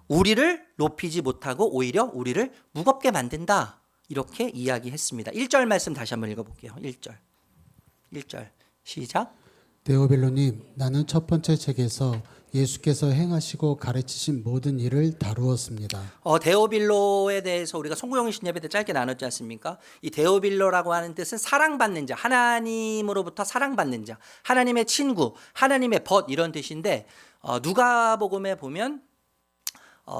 우리를 높이지 못하고 오히려 우리를 무겁게 만든다. 이렇게 이야기했습니다. 1절 말씀 다시 한번 읽어볼게요. 1절 시작.
데오빌로님, 나는 첫 번째 책에서 예수께서 행하시고 가르치신 모든 일을 다루었습니다.
데오빌로에 대해서 우리가 송구영 신예배 때 짧게 나눴지 않습니까? 이 데오빌로라고 하는 뜻은 사랑받는 자, 하나님으로부터 사랑받는 자, 하나님의 친구, 하나님의 벗 이런 뜻인데 누가복음에 보면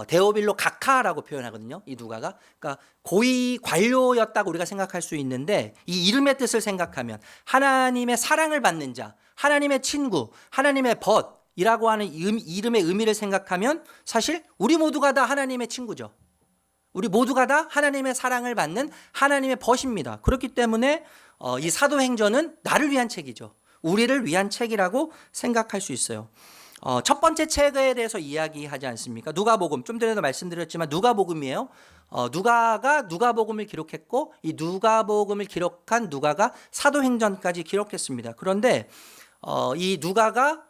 데오빌로 각하라고 표현하거든요. 이 누가가 그러니까 고위 관료였다고 우리가 생각할 수 있는데 이 이름의 뜻을 생각하면 하나님의 사랑을 받는 자, 하나님의 친구, 하나님의 벗이라고 하는 이름의 의미를 생각하면 사실 우리 모두가 다 하나님의 친구죠. 우리 모두가 다 하나님의 사랑을 받는 하나님의 벗입니다. 그렇기 때문에 이 사도행전은 나를 위한 책이죠. 우리를 위한 책이라고 생각할 수 있어요. 첫 번째 책에 대해서 이야기하지 않습니까? 누가복음, 좀 전에도 말씀드렸지만 누가복음이에요. 누가가 누가복음을 기록했고 이 누가복음을 기록한 누가가 사도행전까지 기록했습니다. 그런데 이 누가가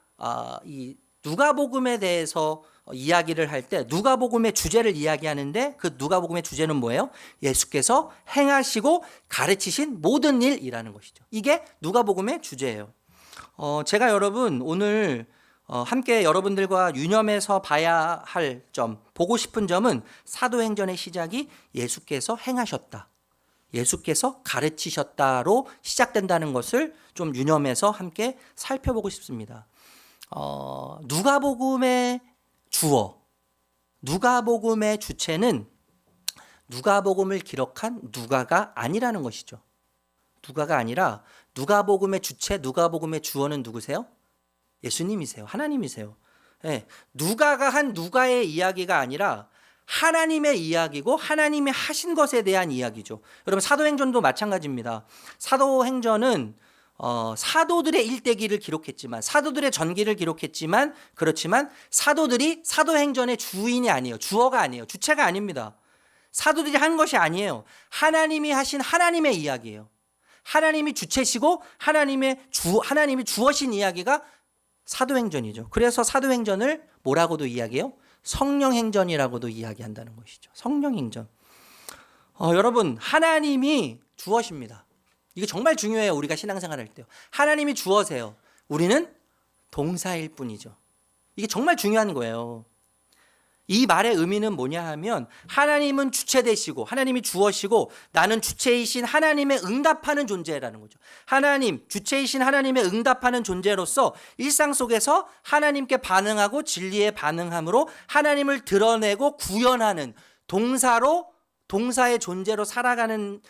이 누가복음에 대해서 이야기를 할 때 누가복음의 주제를 이야기하는데 그 누가복음의 주제는 뭐예요? 예수께서 행하시고 가르치신 모든 일이라는 것이죠. 이게 누가복음의 주제예요. 제가 여러분 오늘 함께 여러분들과 유념해서 봐야 할 점, 보고 싶은 점은 사도행전의 시작이 예수께서 행하셨다, 예수께서 가르치셨다로 시작된다는 것을 좀 유념해서 함께 살펴보고 싶습니다. 누가복음의 주어, 누가복음의 주체는 누가복음을 기록한 누가가 아니라는 것이죠. 누가가 아니라 누가복음의 주체, 누가복음의 주어는 누구세요? 예수님이세요. 하나님이세요. 네. 누가가 한 누가의 이야기가 아니라 하나님의 이야기고 하나님이 하신 것에 대한 이야기죠. 여러분 사도행전도 마찬가지입니다. 사도행전은 사도들의 일대기를 기록했지만, 사도들의 전기를 기록했지만, 그렇지만 사도들이 사도행전의 주인이 아니에요. 주어가 아니에요. 주체가 아닙니다. 사도들이 한 것이 아니에요. 하나님이 하신 하나님의 이야기예요. 하나님이 주체시고 하나님이 주어신 이야기가 사도행전이죠. 그래서 사도행전을 뭐라고도 이야기해요? 성령행전이라고도 이야기한다는 것이죠. 성령행전. 여러분, 하나님이 주어십니다. 이게 정말 중요해요. 우리가 신앙생활할 때요. 하나님이 주어세요. 우리는 동사일 뿐이죠. 이게 정말 중요한 거예요. 이 말의 의미는 뭐냐 하면 하나님은 주체 되시고 하나님이 주어시고 나는 주체이신 하나님의 응답하는 존재라는 거죠. 하나님, 주체이신 하나님의 응답하는 존재로서 일상 속에서 하나님께 반응하고 진리에 반응함으로 하나님을 드러내고 구현하는 동사의 존재로 살아가는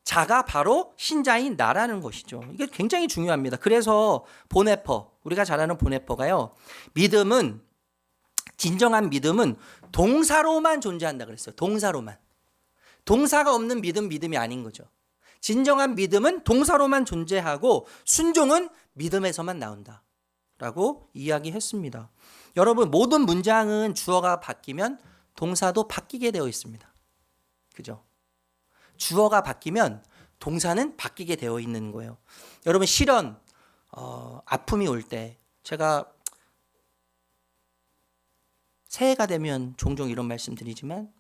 자가 바로 신자인 나라는 것이죠. 이게 굉장히 중요합니다. 그래서 보네퍼, 우리가 잘 아는 보네퍼가요, 진정한 믿음은 동사로만 존재한다 그랬어요. 동사로만. 동사가 없는 믿음이 아닌 거죠. 진정한 믿음은 동사로만 존재하고 순종은 믿음에서만 나온다 라고 이야기했습니다. 여러분, 모든 문장은 주어가 바뀌면 동사도 바뀌게 되어 있습니다. 그죠? 주어가 바뀌면 동사는 바뀌게 되어 있는 거예요. 여러분, 실현, 아픔이 올 때, 제가 새해가 되면 종종 이런 말씀 드리지만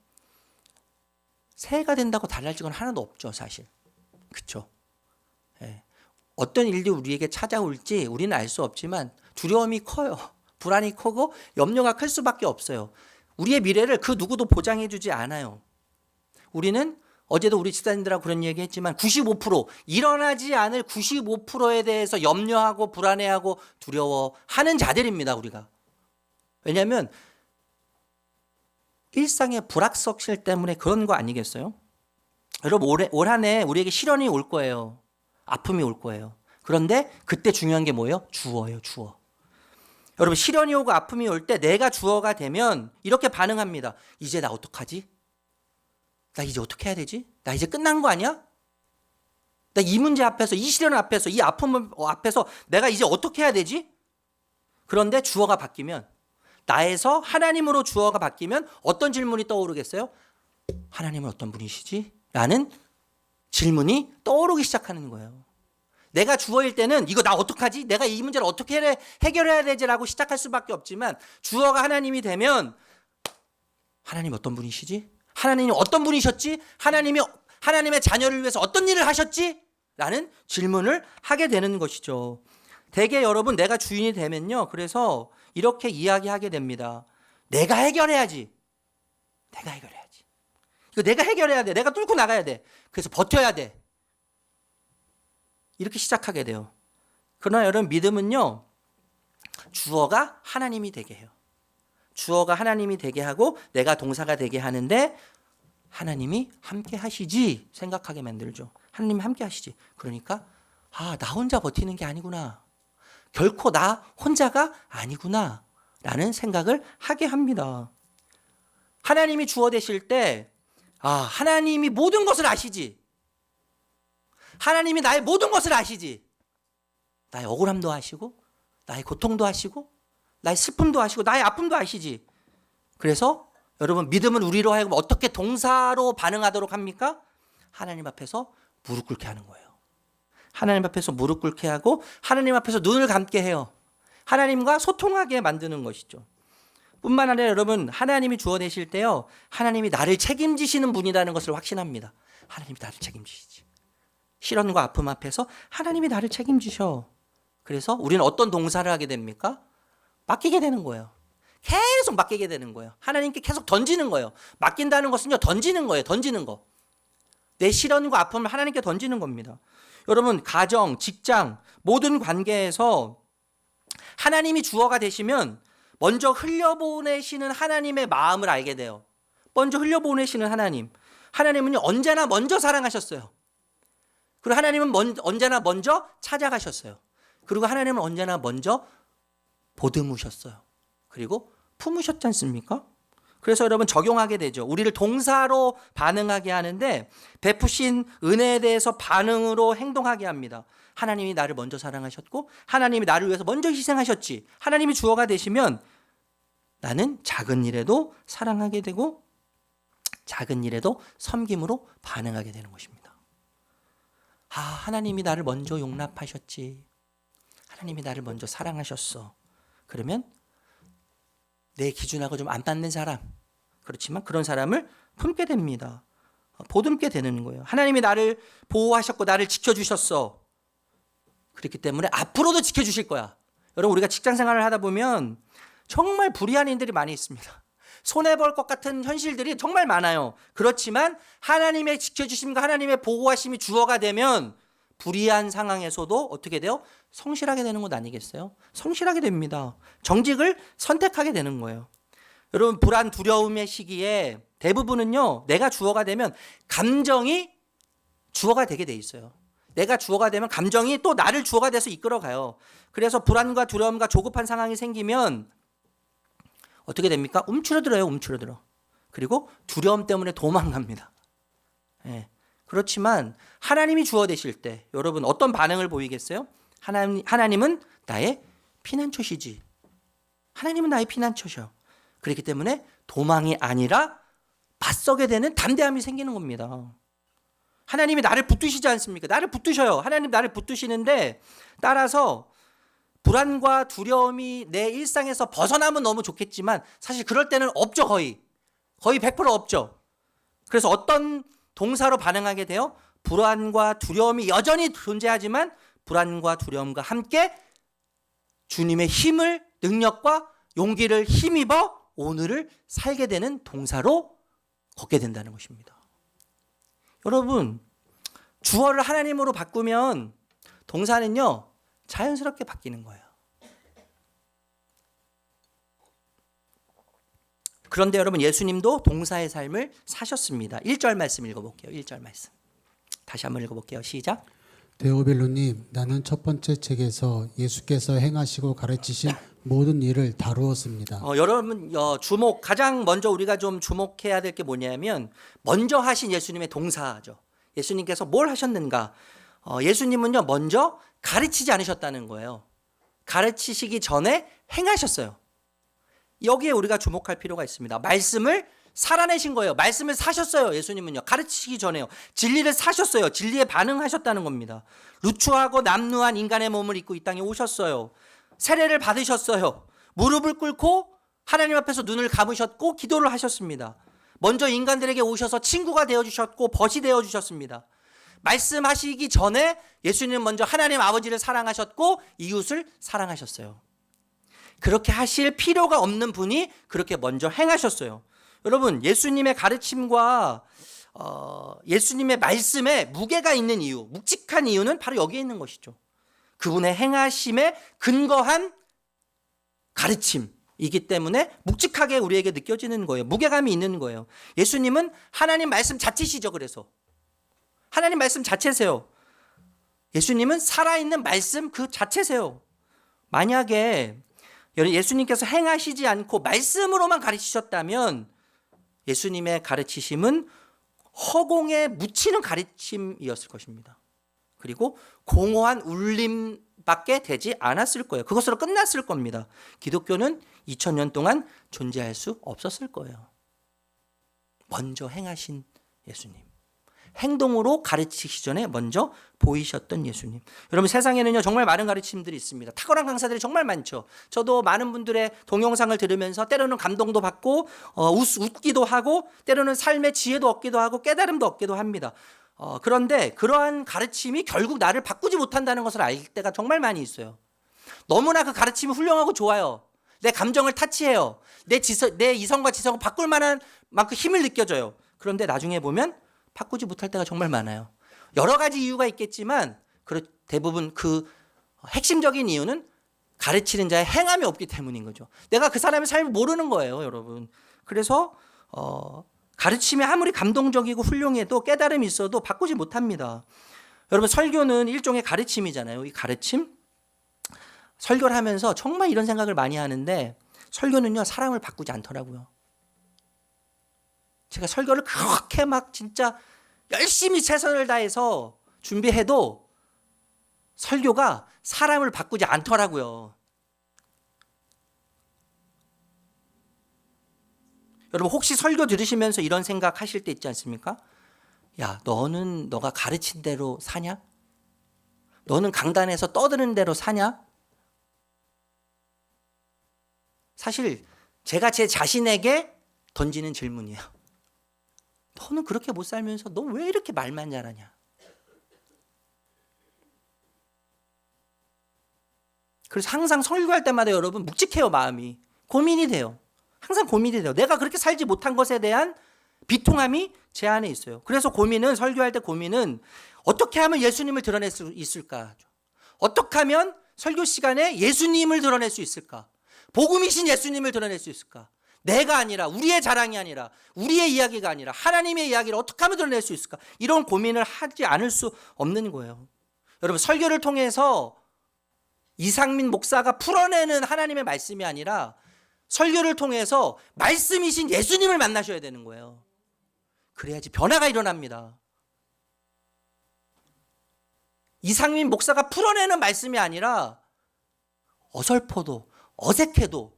새해가 된다고 달라질 건 하나도 없죠, 사실. 그렇죠? 예. 어떤 일이 우리에게 찾아올지 우리는 알 수 없지만 두려움이 커요. 불안이 크고 염려가 클 수밖에 없어요. 우리의 미래를 그 누구도 보장해 주지 않아요. 우리는 어제도 우리 집사님들하고 그런 얘기 했지만 95% 일어나지 않을 95%에 대해서 염려하고 불안해하고 두려워하는 자들입니다, 우리가. 왜냐하면 일상의 불확실성 때문에 그런 거 아니겠어요? 여러분, 올 한 해 우리에게 시련이 올 거예요. 아픔이 올 거예요. 그런데 그때 중요한 게 뭐예요? 주어예요, 주어. 여러분, 시련이 오고 아픔이 올 때 내가 주어가 되면 이렇게 반응합니다. 이제 나 어떡하지? 나 이제 어떻게 해야 되지? 나 이제 끝난 거 아니야? 나 이 문제 앞에서, 이 시련 앞에서, 이 아픔 앞에서 내가 이제 어떻게 해야 되지? 그런데 주어가 바뀌면, 나에서 하나님으로 주어가 바뀌면 어떤 질문이 떠오르겠어요? 하나님은 어떤 분이시지? 라는 질문이 떠오르기 시작하는 거예요. 내가 주어일 때는 이거 나 어떡하지? 내가 이 문제를 어떻게 해결해야 되지라고 시작할 수밖에 없지만 주어가 하나님이 되면 하나님 어떤 분이시지? 하나님이 어떤 분이셨지? 하나님의 자녀를 위해서 어떤 일을 하셨지? 라는 질문을 하게 되는 것이죠. 대개 여러분, 내가 주인이 되면요, 그래서 이렇게 이야기하게 됩니다. 내가 해결해야지. 내가 해결해야지. 이거 내가 해결해야 돼. 내가 뚫고 나가야 돼. 그래서 버텨야 돼. 이렇게 시작하게 돼요. 그러나 여러분, 믿음은요, 주어가 하나님이 되게 해요. 주어가 하나님이 되게 하고 내가 동사가 되게 하는데 하나님이 함께 하시지 생각하게 만들죠. 하나님이 함께 하시지. 그러니까 나 혼자 버티는 게 아니구나. 결코 나 혼자가 아니구나 라는 생각을 하게 합니다. 하나님이 주어 되실 때 하나님이 모든 것을 아시지. 하나님이 나의 모든 것을 아시지. 나의 억울함도 아시고 나의 고통도 아시고 나의 슬픔도 아시고 나의 아픔도 아시지. 그래서 여러분, 믿음은 우리로 하여금 어떻게 동사로 반응하도록 합니까? 하나님 앞에서 무릎 꿇게 하는 거예요. 하나님 앞에서 무릎 꿇게 하고 하나님 앞에서 눈을 감게 해요. 하나님과 소통하게 만드는 것이죠. 뿐만 아니라 여러분, 하나님이 주어 되실 때요, 하나님이 나를 책임지시는 분이라는 것을 확신합니다. 하나님이 나를 책임지시지. 시련과 아픔 앞에서 하나님이 나를 책임지셔. 그래서 우리는 어떤 동사를 하게 됩니까? 맡기게 되는 거예요. 계속 맡기게 되는 거예요. 하나님께 계속 던지는 거예요. 맡긴다는 것은요, 던지는 거예요. 던지는 거. 내 시련과 아픔을 하나님께 던지는 겁니다. 여러분, 가정, 직장, 모든 관계에서 하나님이 주어가 되시면 먼저 흘려보내시는 하나님의 마음을 알게 돼요. 먼저 흘려보내시는 하나님. 하나님은요, 언제나 먼저 사랑하셨어요. 그리고 하나님은 언제나 먼저 찾아가셨어요. 그리고 하나님은 언제나 먼저 보듬으셨어요. 그리고 품으셨지 않습니까? 그래서 여러분 적용하게 되죠. 우리를 동사로 반응하게 하는데 베푸신 은혜에 대해서 반응으로 행동하게 합니다. 하나님이 나를 먼저 사랑하셨고 하나님이 나를 위해서 먼저 희생하셨지. 하나님이 주어가 되시면 나는 작은 일에도 사랑하게 되고 작은 일에도 섬김으로 반응하게 되는 것입니다. 아, 하나님이 나를 먼저 용납하셨지. 하나님이 나를 먼저 사랑하셨어. 그러면 내 기준하고 좀 안 맞는 사람, 그렇지만 그런 사람을 품게 됩니다. 보듬게 되는 거예요. 하나님이 나를 보호하셨고 나를 지켜주셨어. 그렇기 때문에 앞으로도 지켜주실 거야. 여러분, 우리가 직장 생활을 하다 보면 정말 불의한 일들이 많이 있습니다. 손해볼 것 같은 현실들이 정말 많아요. 그렇지만 하나님의 지켜주심과 하나님의 보호하심이 주어가 되면 불의한 상황에서도 어떻게 돼요? 성실하게 되는 것 아니겠어요? 성실하게 됩니다. 정직을 선택하게 되는 거예요. 여러분, 불안, 두려움의 시기에 대부분은요, 내가 주어가 되면 감정이 주어가 되게 돼 있어요. 내가 주어가 되면 감정이 또 나를 주어가 돼서 이끌어가요. 그래서 불안과 두려움과 조급한 상황이 생기면 어떻게 됩니까? 움츠러들어요, 움츠러들어. 그리고 두려움 때문에 도망갑니다. 예. 그렇지만 하나님이 주어 되실 때 여러분 어떤 반응을 보이겠어요? 하나님은 나의 피난처시지. 하나님은 나의 피난처셔. 그렇기 때문에 도망이 아니라 맞서게 되는 담대함이 생기는 겁니다. 하나님이 나를 붙드시지 않습니까? 나를 붙드셔요. 하나님 나를 붙드시는데 따라서 불안과 두려움이 내 일상에서 벗어나면 너무 좋겠지만 사실 그럴 때는 없죠. 거의 100% 없죠. 그래서 어떤 동사로 반응하게 돼요? 불안과 두려움이 여전히 존재하지만 불안과 두려움과 함께 주님의 힘을, 능력과 용기를 힘입어 오늘을 살게 되는 동사로 걷게 된다는 것입니다. 여러분, 주어를 하나님으로 바꾸면 동사는요, 자연스럽게 바뀌는 거예요. 그런데 여러분, 예수님도 동사의 삶을 사셨습니다. 1절 말씀 읽어볼게요. 1절 말씀. 다시 한번 읽어볼게요. 시작.
데오벨로님, 나는 첫 번째 책에서 예수께서 행하시고 가르치신 모든 일을 다루었습니다.
여러분, 가장 먼저 우리가 좀 주목해야 될 게 뭐냐면 먼저 하신 예수님의 동사죠. 예수님께서 뭘 하셨는가? 예수님은요, 먼저 가르치지 않으셨다는 거예요. 가르치시기 전에 행하셨어요. 여기에 우리가 주목할 필요가 있습니다. 말씀을 살아내신 거예요. 말씀을 사셨어요. 예수님은요. 가르치시기 전에요. 진리를 사셨어요. 진리에 반응하셨다는 겁니다. 루추하고 남루한 인간의 몸을 입고 이 땅에 오셨어요. 세례를 받으셨어요. 무릎을 꿇고 하나님 앞에서 눈을 감으셨고 기도를 하셨습니다. 먼저 인간들에게 오셔서 친구가 되어주셨고 벗이 되어주셨습니다. 말씀하시기 전에 예수님은 먼저 하나님 아버지를 사랑하셨고 이웃을 사랑하셨어요. 그렇게 하실 필요가 없는 분이 그렇게 먼저 행하셨어요. 여러분, 예수님의 가르침과 예수님의 말씀에 무게가 있는 이유, 묵직한 이유는 바로 여기에 있는 것이죠. 그분의 행하심에 근거한 가르침이기 때문에 묵직하게 우리에게 느껴지는 거예요. 무게감이 있는 거예요. 예수님은 하나님 말씀 자체시죠. 그래서 하나님 말씀 자체세요. 예수님은 살아있는 말씀 그 자체세요. 만약에 예수님께서 행하시지 않고 말씀으로만 가르치셨다면 예수님의 가르치심은 허공에 묻히는 가르침이었을 것입니다. 그리고 공허한 울림밖에 되지 않았을 거예요. 그것으로 끝났을 겁니다. 기독교는 2000년 동안 존재할 수 없었을 거예요. 먼저 행하신 예수님. 행동으로 가르치기 전에 먼저 보이셨던 예수님. 여러분, 세상에는요 정말 많은 가르침들이 있습니다. 탁월한 강사들이 정말 많죠. 저도 많은 분들의 동영상을 들으면서 때로는 감동도 받고 웃기도 하고 때로는 삶의 지혜도 얻기도 하고 깨달음도 얻기도 합니다. 그런데 그러한 가르침이 결국 나를 바꾸지 못한다는 것을 알 때가 정말 많이 있어요. 너무나 그 가르침이 훌륭하고 좋아요. 내 감정을 타치해요. 내 이성과 지성을 바꿀 만한 만큼 힘을 느껴져요. 그런데 나중에 보면 바꾸지 못할 때가 정말 많아요. 여러 가지 이유가 있겠지만 대부분 그 핵심적인 이유는 가르치는 자의 행함이 없기 때문인 거죠. 내가 그 사람의 삶을 모르는 거예요, 여러분. 그래서 가르침이 아무리 감동적이고 훌륭해도 깨달음이 있어도 바꾸지 못합니다. 여러분, 설교는 일종의 가르침이잖아요. 이 가르침? 설교를 하면서 정말 이런 생각을 많이 하는데 설교는요, 사람을 바꾸지 않더라고요. 제가 설교를 그렇게 막 진짜 열심히 최선을 다해서 준비해도 설교가 사람을 바꾸지 않더라고요. 여러분, 혹시 설교 들으시면서 이런 생각 하실 때 있지 않습니까? 야, 너가 가르친 대로 사냐? 너는 강단에서 떠드는 대로 사냐? 사실 제가 제 자신에게 던지는 질문이에요. 너는 그렇게 못 살면서 너 왜 이렇게 말만 잘하냐? 그래서 항상 설교할 때마다 여러분 묵직해요, 마음이. 고민이 돼요. 항상 고민이 돼요. 내가 그렇게 살지 못한 것에 대한 비통함이 제 안에 있어요. 그래서 설교할 때 고민은 어떻게 하면 예수님을 드러낼 수 있을까? 어떻게 하면 설교 시간에 예수님을 드러낼 수 있을까? 복음이신 예수님을 드러낼 수 있을까? 내가 아니라, 우리의 자랑이 아니라, 우리의 이야기가 아니라 하나님의 이야기를 어떻게 하면 드러낼 수 있을까? 이런 고민을 하지 않을 수 없는 거예요. 여러분, 설교를 통해서 이상민 목사가 풀어내는 하나님의 말씀이 아니라 설교를 통해서 말씀이신 예수님을 만나셔야 되는 거예요. 그래야지 변화가 일어납니다. 이상민 목사가 풀어내는 말씀이 아니라 어설퍼도 어색해도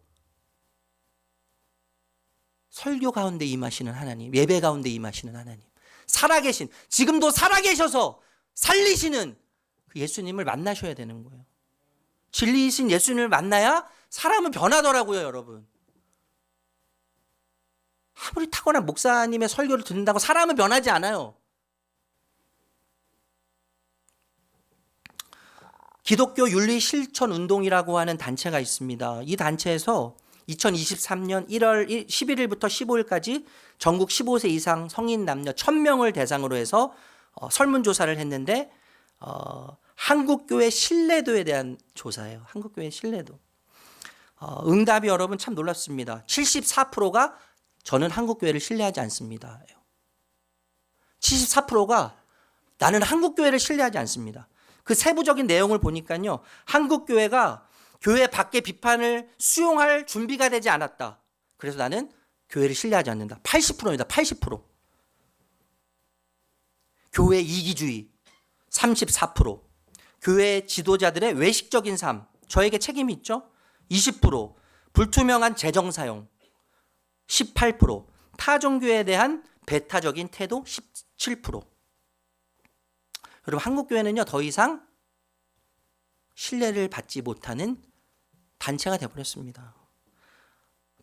설교 가운데 임하시는 하나님, 예배 가운데 임하시는 하나님, 살아계신, 지금도 살아계셔서 살리시는 그 예수님을 만나셔야 되는 거예요. 진리이신 예수님을 만나야 사람은 변하더라고요, 여러분. 아무리 타고난 목사님의 설교를 듣는다고 사람은 변하지 않아요. 기독교 윤리 실천 운동이라고 하는 단체가 있습니다. 이 단체에서 2023년 1월 11일부터 15일까지 전국 15세 이상 성인 남녀 1000명을 대상으로 해서 설문조사를 했는데 한국교회 신뢰도에 대한 조사예요. 한국교회 신뢰도. 응답이 여러분 참 놀랍습니다. 74%가 저는 한국교회를 신뢰하지 않습니다. 74%가 나는 한국교회를 신뢰하지 않습니다. 그 세부적인 내용을 보니까요, 한국교회가 교회 밖의 비판을 수용할 준비가 되지 않았다. 그래서 나는 교회를 신뢰하지 않는다. 80%입니다. 80%. 교회 이기주의 34%. 교회 지도자들의 외식적인 삶, 저에게 책임이 있죠? 20%. 불투명한 재정 사용 18%. 타종교에 대한 배타적인 태도 17%. 여러분, 한국교회는요, 더 이상 신뢰를 받지 못하는 단체가 되어버렸습니다.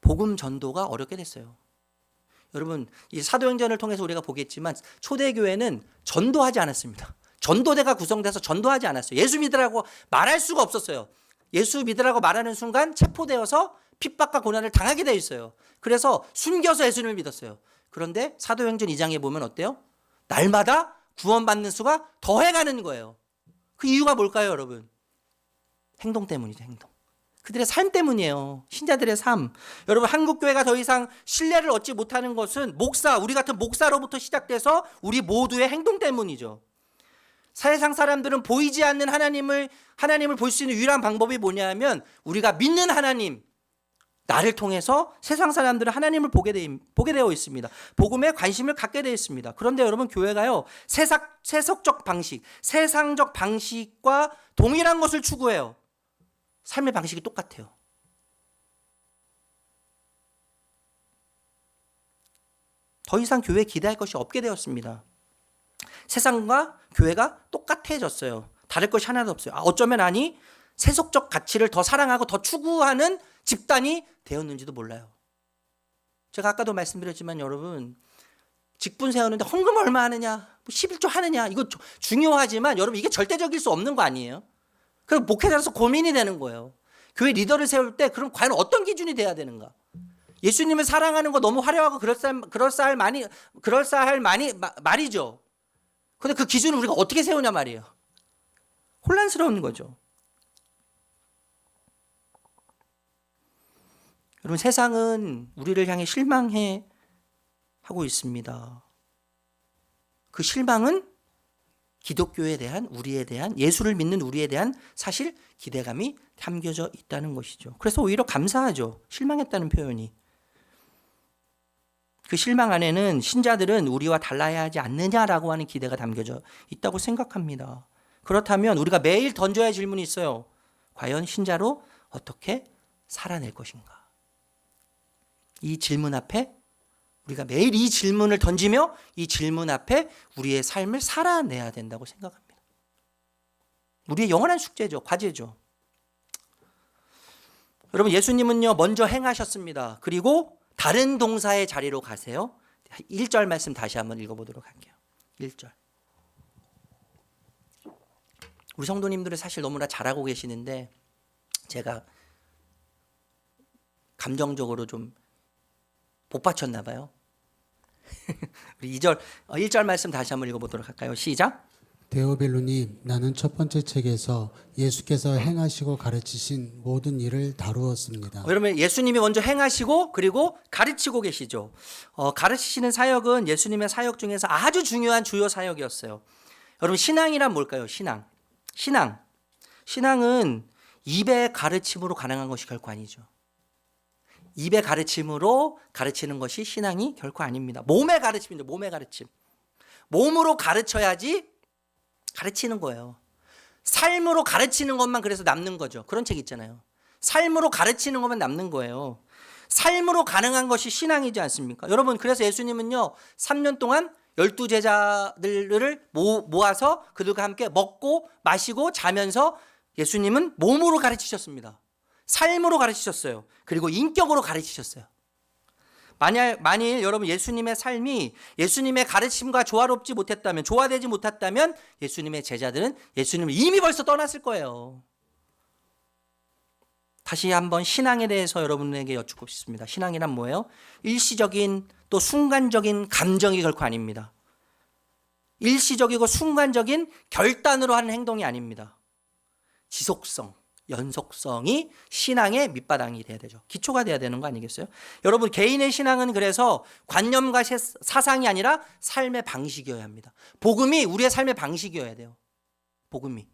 복음 전도가 어렵게 됐어요. 여러분, 이 사도행전을 통해서 우리가 보겠지만 초대교회는 전도하지 않았습니다. 전도대가 구성돼서 전도하지 않았어요. 예수 믿으라고 말할 수가 없었어요. 예수 믿으라고 말하는 순간 체포되어서 핍박과 고난을 당하게 되어 있어요. 그래서 숨겨서 예수님을 믿었어요. 그런데 사도행전 2장에 보면 어때요? 날마다 구원받는 수가 더해가는 거예요. 그 이유가 뭘까요, 여러분? 행동 때문이죠, 행동. 그들의 삶 때문이에요. 신자들의 삶. 여러분, 한국교회가 더 이상 신뢰를 얻지 못하는 것은 우리 같은 목사로부터 시작돼서 우리 모두의 행동 때문이죠. 세상 사람들은 보이지 않는 하나님을 볼 수 있는 유일한 방법이 뭐냐면 우리가 믿는 하나님, 나를 통해서 세상 사람들은 하나님을 보게 되어 있습니다. 복음에 관심을 갖게 되어 있습니다. 그런데 여러분, 교회가요, 세상적 방식과 동일한 것을 추구해요. 삶의 방식이 똑같아요. 더 이상 교회에 기대할 것이 없게 되었습니다. 세상과 교회가 똑같아졌어요. 다를 것이 하나도 없어요. 어쩌면 세속적 가치를 더 사랑하고 더 추구하는 집단이 되었는지도 몰라요. 제가 아까도 말씀드렸지만 여러분, 직분 세우는데 헌금 얼마 하느냐, 11조 하느냐, 이거 중요하지만 여러분, 이게 절대적일 수 없는 거 아니에요? 그래서 목회자로서 고민이 되는 거예요. 교회 리더를 세울 때 그럼 과연 어떤 기준이 돼야 되는가? 예수님을 사랑하는 거 너무 화려하고 그럴싸할 말이죠. 근데 그 기준을 우리가 어떻게 세우냐 말이에요. 혼란스러운 거죠. 여러분, 세상은 우리를 향해 실망해 하고 있습니다. 그 실망은 기독교에 대한, 우리에 대한, 예수를 믿는 우리에 대한 사실 기대감이 담겨져 있다는 것이죠. 그래서 오히려 감사하죠. 실망했다는 표현이. 그 실망 안에는 신자들은 우리와 달라야 하지 않느냐라고 하는 기대가 담겨져 있다고 생각합니다. 그렇다면 우리가 매일 던져야 할 질문이 있어요. 과연 신자로 어떻게 살아낼 것인가? 이 질문 앞에 우리가 매일 이 질문을 던지며 이 질문 앞에 우리의 삶을 살아내야 된다고 생각합니다. 우리의 영원한 숙제죠. 과제죠. 여러분, 예수님은요 먼저 행하셨습니다. 그리고 다른 동사의 자리로 가세요. 1절 말씀 다시 한번 읽어보도록 할게요. 1절. 우리 성도님들은 사실 너무나 잘하고 계시는데 제가 감정적으로 좀 복받쳤나 봐요. 우리 1절 말씀 다시 한번 읽어보도록 할까요? 시작.
데오벨로님, 나는 첫 번째 책에서 예수께서 행하시고 가르치신 모든 일을 다루었습니다.
여러분, 예수님이 먼저 행하시고 그리고 가르치고 계시죠. 가르치시는 사역은 예수님의 사역 중에서 아주 중요한 주요 사역이었어요. 여러분, 신앙이란 뭘까요? 신앙은 입의 가르침으로 가능한 것이 결코 아니죠. 입의 가르침으로 가르치는 것이 신앙이 결코 아닙니다. 몸의 가르침이죠. 몸의 가르침. 몸으로 가르쳐야지 가르치는 거예요. 삶으로 가르치는 것만 그래서 남는 거죠. 그런 책 있잖아요. 삶으로 가르치는 것만 남는 거예요. 삶으로 가능한 것이 신앙이지 않습니까? 여러분, 그래서 예수님은요 3년 동안 12제자들을 모아서 그들과 함께 먹고 마시고 자면서 예수님은 몸으로 가르치셨습니다. 삶으로 가르치셨어요. 그리고 인격으로 가르치셨어요. 만일 여러분 예수님의 삶이 예수님의 가르침과 조화되지 못했다면 예수님의 제자들은 예수님을 이미 벌써 떠났을 거예요. 다시 한번 신앙에 대해서 여러분에게 여쭙고 싶습니다. 신앙이란 뭐예요? 일시적인 또 순간적인 감정이 결코 아닙니다. 일시적이고 순간적인 결단으로 하는 행동이 아닙니다. 지속성, 연속성이 신앙의 밑바탕이 돼야 되죠. 기초가 돼야 되는 거 아니겠어요? 여러분, 개인의 신앙은 그래서 관념과 사상이 아니라 삶의 방식이어야 합니다. 복음이 우리의 삶의 방식이어야 돼요. 복음이.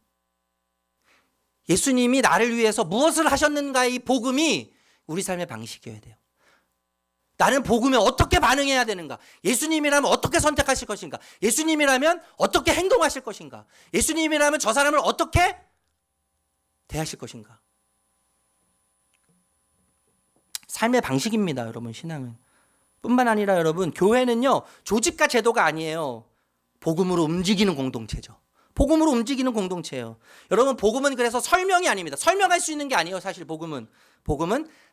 예수님이 나를 위해서 무엇을 하셨는가의 복음이 우리 삶의 방식이어야 돼요. 나는 복음에 어떻게 반응해야 되는가? 예수님이라면 어떻게 선택하실 것인가? 예수님이라면 어떻게 행동하실 것인가? 예수님이라면 저 사람을 어떻게 대하실 것인가? 삶의 방식입니다, 여러분. 신앙은. 뿐만 아니라 여러분, 교회는요 조직과 제도가 아니에요. 복음으로 움직이는 공동체죠. 복음으로 움직이는 공동체예요. 여러분, 복음은 그래서 설명이 아닙니다. 설명할 수 있는 게 아니에요. 사실 복음은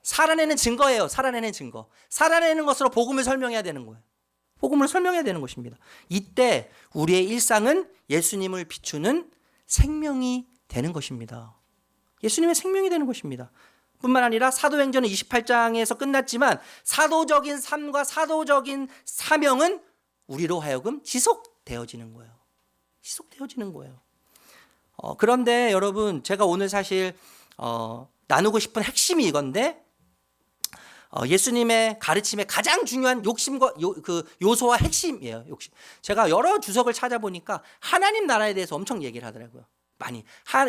살아내는 증거예요. 살아내는 증거. 살아내는 것으로 복음을 설명해야 되는 거예요. 복음을 설명해야 되는 것입니다. 이때 우리의 일상은 예수님을 비추는 생명이 되는 것입니다. 예수님의 생명이 되는 것입니다. 뿐만 아니라 사도행전은 28장에서 끝났지만 사도적인 삶과 사도적인 사명은 우리로 하여금 지속되어지는 거예요. 지속되어지는 거예요. 그런데 여러분, 제가 오늘 사실 나누고 싶은 핵심이 이건데 예수님의 가르침의 가장 중요한 욕심과 요소와 핵심이에요. 욕심. 제가 여러 주석을 찾아보니까 하나님 나라에 대해서 엄청 얘기를 하더라고요. 많이.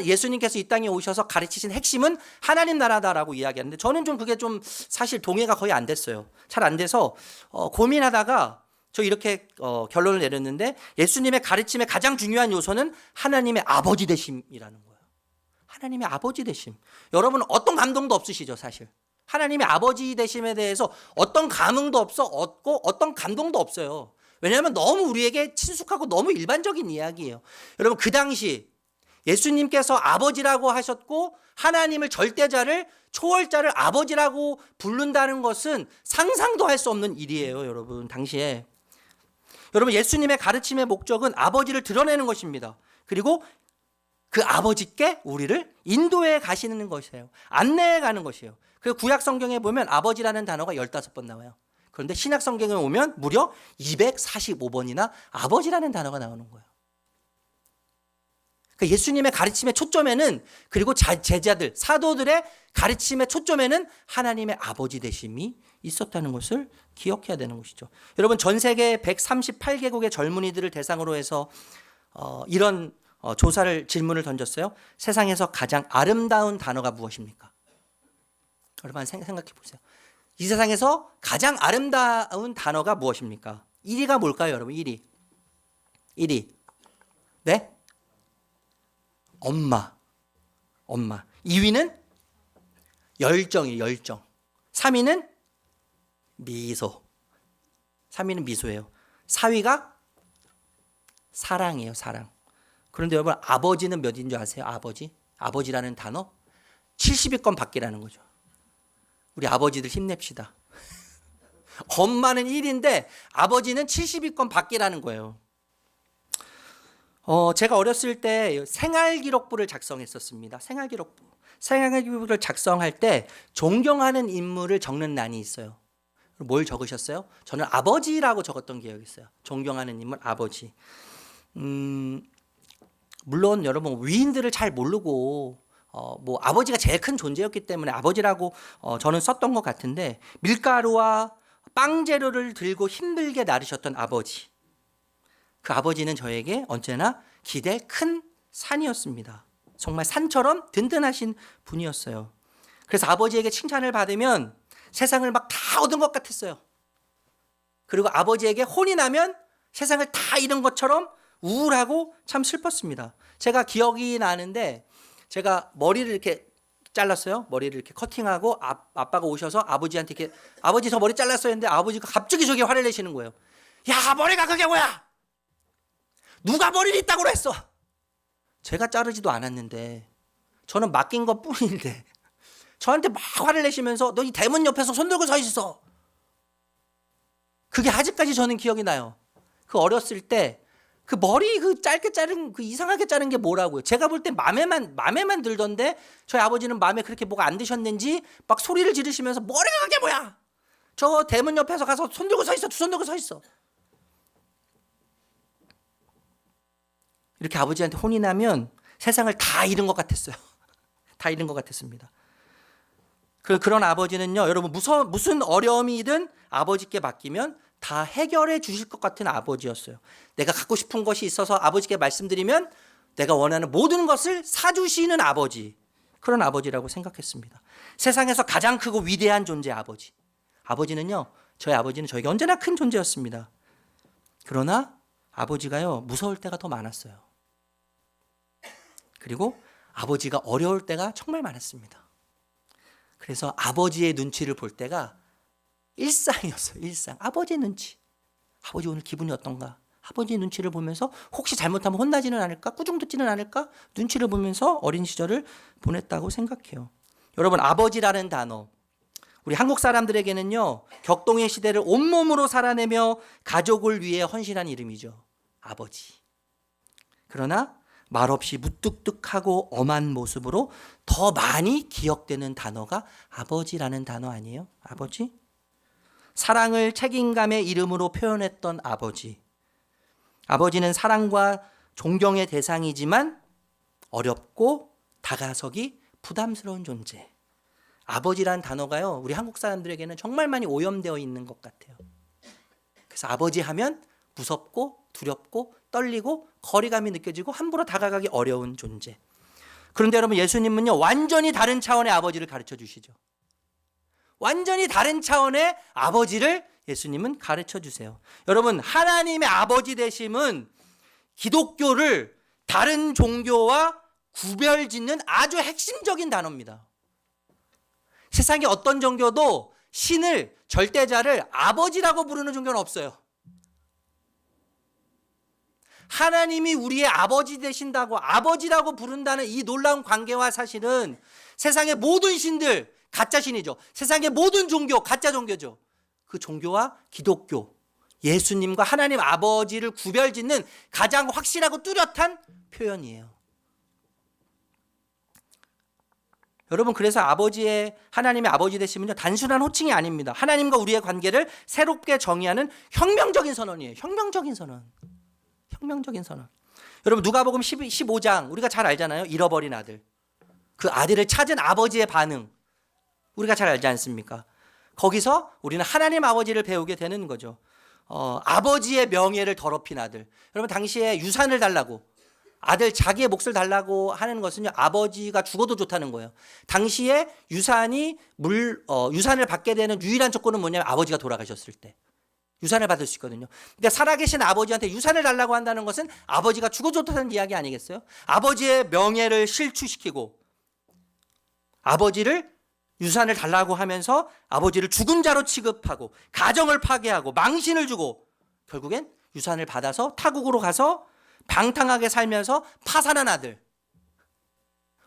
예수님께서 이 땅에 오셔서 가르치신 핵심은 하나님 나라다라고 이야기하는데 저는 좀 그게 좀 사실 동의가 거의 안 됐어요. 잘 안 돼서 고민하다가 저 이렇게 결론을 내렸는데 예수님의 가르침의 가장 중요한 요소는 하나님의 아버지 되심이라는 거예요. 하나님의 아버지 되심. 여러분, 어떤 감동도 없으시죠, 사실. 하나님의 아버지 되심에 대해서 어떤 감흥도 없고 어떤 감동도 없어요. 왜냐하면 너무 우리에게 친숙하고 너무 일반적인 이야기예요. 여러분, 그 당시 예수님께서 아버지라고 하셨고 하나님을 절대자를 초월자를 아버지라고 부른다는 것은 상상도 할 수 없는 일이에요, 여러분. 당시에. 여러분, 예수님의 가르침의 목적은 아버지를 드러내는 것입니다. 그리고 그 아버지께 우리를 인도해 가시는 것이에요. 안내해 가는 것이에요. 그 구약 성경에 보면 아버지라는 단어가 15번 나와요. 그런데 신약 성경에 오면 무려 245번이나 아버지라는 단어가 나오는 거예요. 그러니까 예수님의 가르침의 초점에는, 그리고 제자들, 사도들의 가르침의 초점에는 하나님의 아버지 되심이 있었다는 것을 기억해야 되는 것이죠. 여러분, 전 세계 138개국의 젊은이들을 대상으로 해서 이런 질문을 던졌어요. 세상에서 가장 아름다운 단어가 무엇입니까? 여러분 생각해 보세요. 이 세상에서 가장 아름다운 단어가 무엇입니까? 1위가 뭘까요, 여러분? 1위. 네? 엄마. 2위는 열정이에요, 열정. 3위는 미소. 3위는 미소예요. 4위가 사랑이에요, 사랑. 그런데 여러분, 아버지는 몇인 줄 아세요? 아버지라는 단어 70위권 밖이라는 거죠. 우리 아버지들 힘냅시다. 엄마는 1인데 아버지는 70위권 밖이라는 거예요. 제가 어렸을 때 생활기록부를 작성했었습니다. 생활기록부를 작성할 때 존경하는 인물을 적는 난이 있어요. 뭘 적으셨어요? 저는 아버지라고 적었던 기억이 있어요. 존경하는 인물 아버지. 물론 여러분 위인들을 잘 모르고 뭐 아버지가 제일 큰 존재였기 때문에 아버지라고 저는 썼던 것 같은데, 밀가루와 빵 재료를 들고 힘들게 나르셨던 아버지, 그 아버지는 저에게 언제나 기댈 큰 산이었습니다. 정말 산처럼 든든하신 분이었어요. 그래서 아버지에게 칭찬을 받으면 세상을 막 다 얻은 것 같았어요. 그리고 아버지에게 혼이 나면 세상을 다 잃은 것처럼 우울하고 참 슬펐습니다. 제가 기억이 나는데, 제가 머리를 이렇게 잘랐어요. 머리를 이렇게 커팅하고 아빠가 오셔서 아버지한테 이렇게, 아버지 저 머리 잘랐어요 했는데 아버지가 갑자기 저기 화를 내시는 거예요. 야, 머리가 그게 뭐야? 누가 머리를 이따구로 했어? 제가 자르지도 않았는데, 저는 맡긴 것 뿐인데 저한테 막 화를 내시면서 너 이 대문 옆에서 손 들고 서 있어. 그게 아직까지 저는 기억이 나요. 그 어렸을 때 그 머리 그 짧게 자른 그 이상하게 자른 게 뭐라고요? 제가 볼 때 맘에만 들던데, 저희 아버지는 마음에 그렇게 뭐가 안 드셨는지 막 소리를 지르시면서 머리가 그게 뭐야? 저 대문 옆에서 가서 손 들고 서 있어. 두 손 들고 서 있어. 이렇게 아버지한테 혼이 나면 세상을 다 잃은 것 같았어요. 다 잃은 것 같았습니다. 그런 아버지는요, 여러분 무슨 어려움이든 아버지께 맡기면 다 해결해 주실 것 같은 아버지였어요. 내가 갖고 싶은 것이 있어서 아버지께 말씀드리면 내가 원하는 모든 것을 사주시는 아버지, 그런 아버지라고 생각했습니다. 세상에서 가장 크고 위대한 존재 아버지. 저희 아버지는 저에게 언제나 큰 존재였습니다. 그러나 아버지가요, 무서울 때가 더 많았어요. 그리고 아버지가 어려울 때가 정말 많았습니다. 그래서 아버지의 눈치를 볼 때가 일상이었어요. 일상. 아버지의 눈치. 아버지 오늘 기분이 어떤가? 아버지의 눈치를 보면서 혹시 잘못하면 혼나지는 않을까? 꾸중 듣지는 않을까? 눈치를 보면서 어린 시절을 보냈다고 생각해요. 여러분, 아버지라는 단어, 우리 한국 사람들에게는요, 격동의 시대를 온몸으로 살아내며 가족을 위해 헌신한 이름이죠. 아버지. 그러나 말없이 무뚝뚝하고 엄한 모습으로 더 많이 기억되는 단어가 아버지라는 단어 아니에요? 아버지? 사랑을 책임감의 이름으로 표현했던 아버지. 아버지는 사랑과 존경의 대상이지만 어렵고 다가서기 부담스러운 존재. 아버지라는 단어가요, 우리 한국 사람들에게는 정말 많이 오염되어 있는 것 같아요. 그래서 아버지 하면 무섭고 두렵고 떨리고 거리감이 느껴지고 함부로 다가가기 어려운 존재. 그런데 여러분, 예수님은요, 완전히 다른 차원의 아버지를 가르쳐 주시죠. 완전히 다른 차원의 아버지를 예수님은 가르쳐 주세요. 여러분, 하나님의 아버지 되심은 기독교를 다른 종교와 구별짓는 아주 핵심적인 단어입니다. 세상의 어떤 종교도 신을, 절대자를 아버지라고 부르는 종교는 없어요. 하나님이 우리의 아버지 되신다고, 아버지라고 부른다는 이 놀라운 관계와 사실은 세상의 모든 신들, 가짜 신이죠. 세상의 모든 종교, 가짜 종교죠. 그 종교와 기독교, 예수님과 하나님 아버지를 구별짓는 가장 확실하고 뚜렷한 표현이에요. 여러분, 그래서 하나님의 아버지 되시면요, 단순한 호칭이 아닙니다. 하나님과 우리의 관계를 새롭게 정의하는 혁명적인 선언이에요. 혁명적인 선언. 혁명적인 선언. 여러분, 누가복음 15장 우리가 잘 알잖아요. 잃어버린 아들. 그 아들을 찾은 아버지의 반응. 우리가 잘 알지 않습니까? 거기서 우리는 하나님 아버지를 배우게 되는 거죠. 아버지의 명예를 더럽힌 아들. 여러분, 당시에 유산을 달라고, 아들 자기의 몫을 달라고 하는 것은요, 아버지가 죽어도 좋다는 거예요. 당시에 유산을 받게 되는 유일한 조건은 뭐냐면 아버지가 돌아가셨을 때 유산을 받을 수 있거든요. 그러니까 살아계신 아버지한테 유산을 달라고 한다는 것은 아버지가 죽어도 좋다는 이야기 아니겠어요? 아버지의 명예를 실추시키고 아버지를 유산을 달라고 하면서 아버지를 죽은 자로 취급하고 가정을 파괴하고 망신을 주고 결국엔 유산을 받아서 타국으로 가서 방탕하게 살면서 파산한 아들.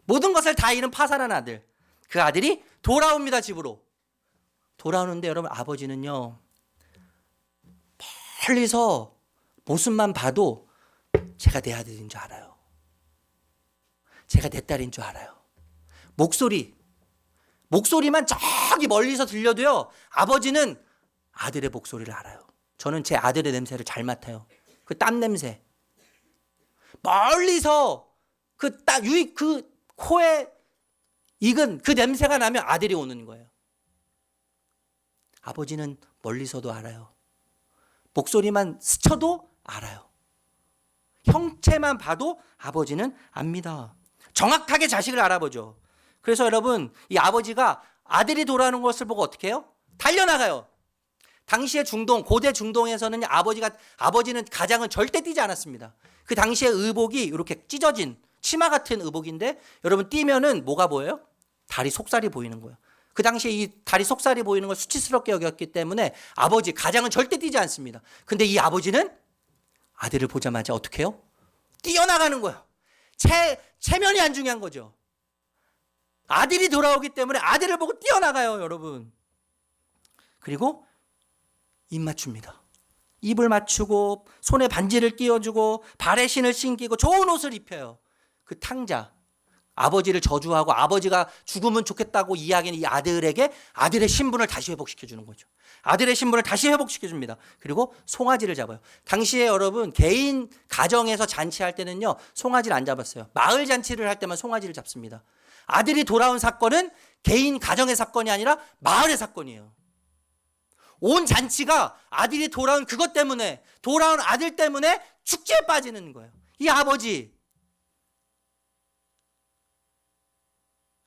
모든 것을 다 잃은 파산한 아들. 그 아들이 돌아옵니다, 집으로. 돌아오는데 여러분, 아버지는요, 멀리서 모습만 봐도 제가 내 아들인 줄 알아요. 제가 내 딸인 줄 알아요. 목소리만 저기 멀리서 들려도요, 아버지는 아들의 목소리를 알아요. 저는 제 아들의 냄새를 잘 맡아요. 그 땀 냄새. 멀리서 그 코에 익은 그 냄새가 나면 아들이 오는 거예요. 아버지는 멀리서도 알아요. 목소리만 스쳐도 알아요. 형체만 봐도 아버지는 압니다. 정확하게 자식을 알아보죠. 그래서 여러분, 이 아버지가 아들이 돌아오는 것을 보고 어떻게 해요? 달려나가요. 당시의 고대 중동에서는 아버지는 가장은 절대 뛰지 않았습니다. 그 당시의 의복이 이렇게 찢어진 치마 같은 의복인데 여러분, 뛰면은 뭐가 보여요? 다리 속살이 보이는 거예요. 그 당시에 이 다리 속살이 보이는 걸 수치스럽게 여겼기 때문에 가장은 절대 뛰지 않습니다. 근데 이 아버지는 아들을 보자마자 어떻게 해요? 뛰어나가는 거예요. 체면이 안 중요한 거죠. 아들이 돌아오기 때문에 아들을 보고 뛰어나가요, 여러분. 그리고 입 맞춥니다. 입을 맞추고 손에 반지를 끼워주고 발에 신을 신기고 좋은 옷을 입혀요. 그 탕자, 아버지를 저주하고 아버지가 죽으면 좋겠다고 이야기하는 이 아들에게 아들의 신분을 다시 회복시켜주는 거죠. 아들의 신분을 다시 회복시켜줍니다. 그리고 송아지를 잡아요. 당시에 여러분, 개인 가정에서 잔치할 때는요, 송아지를 안 잡았어요. 마을 잔치를 할 때만 송아지를 잡습니다. 아들이 돌아온 사건은 개인 가정의 사건이 아니라 마을의 사건이에요. 온 잔치가 아들이 돌아온 그것 때문에, 돌아온 아들 때문에 축제에 빠지는 거예요. 이 아버지,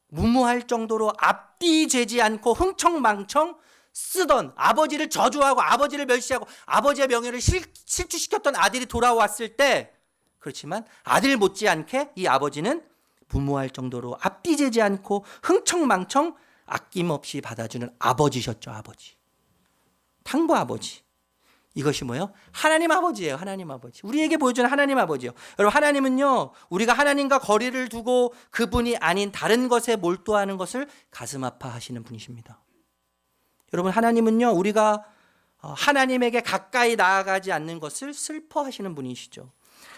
무모할 정도로 앞뒤 재지 않고 흥청망청 쓰던, 아버지를 저주하고 아버지를 멸시하고 아버지의 명예를 실추시켰던 아들이 돌아왔을 때, 그렇지만 아들 못지않게 이 아버지는 무모할 정도로 앞뒤 재지 않고 흥청망청 아낌없이 받아주는 아버지셨죠. 아버지, 탕보 아버지. 이것이 뭐예요? 하나님 아버지예요. 하나님 아버지. 우리에게 보여주는 하나님 아버지요. 여러분, 하나님은요, 우리가 하나님과 거리를 두고 그분이 아닌 다른 것에 몰두하는 것을 가슴 아파하시는 분이십니다. 여러분, 하나님은요, 우리가 하나님에게 가까이 나아가지 않는 것을 슬퍼하시는 분이시죠.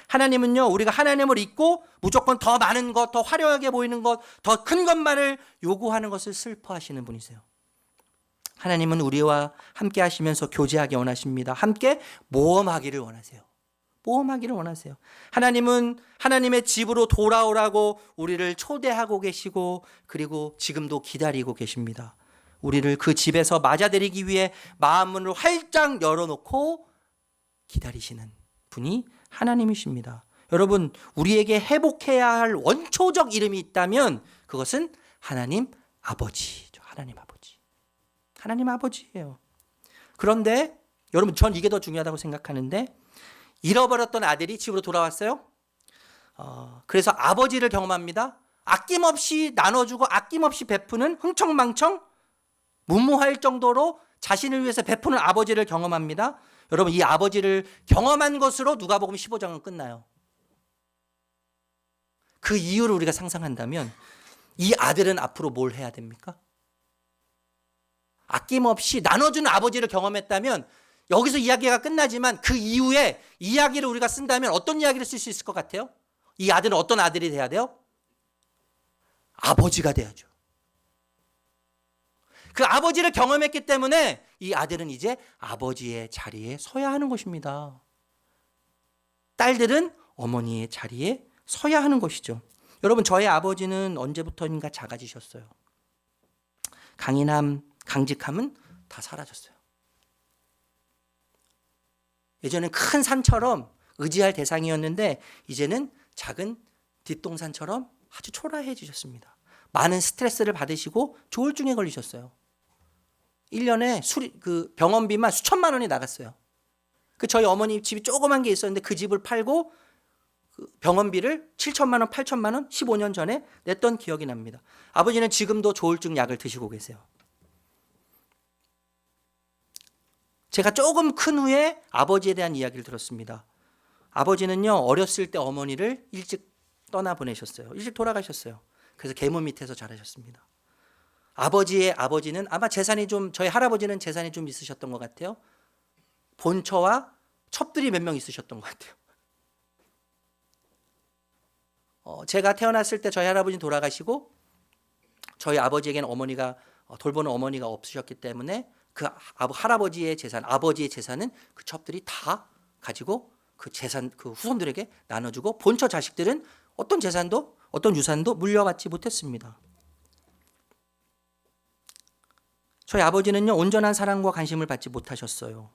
하나님은요, 우리가 하나님을 잊고 무조건 더 많은 것, 더 화려하게 보이는 것, 더 큰 것만을 요구하는 것을 슬퍼하시는 분이세요. 하나님은 우리와 함께 하시면서 교제하기 원하십니다. 함께 모험하기를 원하세요. 모험하기를 원하세요. 하나님은 하나님의 집으로 돌아오라고 우리를 초대하고 계시고, 그리고 지금도 기다리고 계십니다. 우리를 그 집에서 맞아들이기 위해 마음문을 활짝 열어놓고 기다리시는 분이 하나님이십니다. 여러분, 우리에게 회복해야 할 원초적 이름이 있다면 그것은 하나님 아버지죠. 하나님 아버지. 하나님 아버지예요. 그런데 여러분, 전 이게 더 중요하다고 생각하는데, 잃어버렸던 아들이 집으로 돌아왔어요. 그래서 아버지를 경험합니다. 아낌없이 나눠주고 아낌없이 베푸는, 흥청망청 무모할 정도로 자신을 위해서 베푸는 아버지를 경험합니다. 여러분, 이 아버지를 경험한 것으로 누가복음 15장은 끝나요. 그 이유를 우리가 상상한다면 이 아들은 앞으로 뭘 해야 됩니까? 아낌없이 나눠주는 아버지를 경험했다면 여기서 이야기가 끝나지만 그 이후에 이야기를 우리가 쓴다면 어떤 이야기를 쓸 수 있을 것 같아요? 이 아들은 어떤 아들이 돼야 돼요? 아버지가 돼야죠. 그 아버지를 경험했기 때문에 이 아들은 이제 아버지의 자리에 서야 하는 것입니다. 딸들은 어머니의 자리에 서야 하는 것이죠. 여러분, 저의 아버지는 언제부터인가 작아지셨어요. 강인함, 강직함은 다 사라졌어요. 예전엔 큰 산처럼 의지할 대상이었는데 이제는 작은 뒷동산처럼 아주 초라해지셨습니다. 많은 스트레스를 받으시고 조울증에 걸리셨어요. 1년에 그 병원비만 수천만 원이 나갔어요. 저희 어머니 집이 조그만 게 있었는데 그 집을 팔고 그 병원비를 7천만 원, 8천만 원 15년 전에 냈던 기억이 납니다. 아버지는 지금도 조울증 약을 드시고 계세요. 제가 조금 큰 후에 아버지에 대한 이야기를 들었습니다. 아버지는요, 어렸을 때 어머니를 일찍 떠나보내셨어요. 일찍 돌아가셨어요. 그래서 계모 밑에서 자라셨습니다. 아버지의 아버지는 아마 저희 할아버지는 재산이 좀 있으셨던 것 같아요. 본처와 첩들이 몇 명 있으셨던 것 같아요. 제가 태어났을 때 저희 할아버지는 돌아가시고 저희 아버지에게는 돌보는 어머니가 없으셨기 때문에 그 할아버지의 재산, 아버지의 재산은 그 첩들이 다 가지고 그 재산, 그 후손들에게 나눠주고 본처 자식들은 어떤 재산도 어떤 유산도 물려받지 못했습니다. 저희 아버지는요, 온전한 사랑과 관심을 받지 못하셨어요.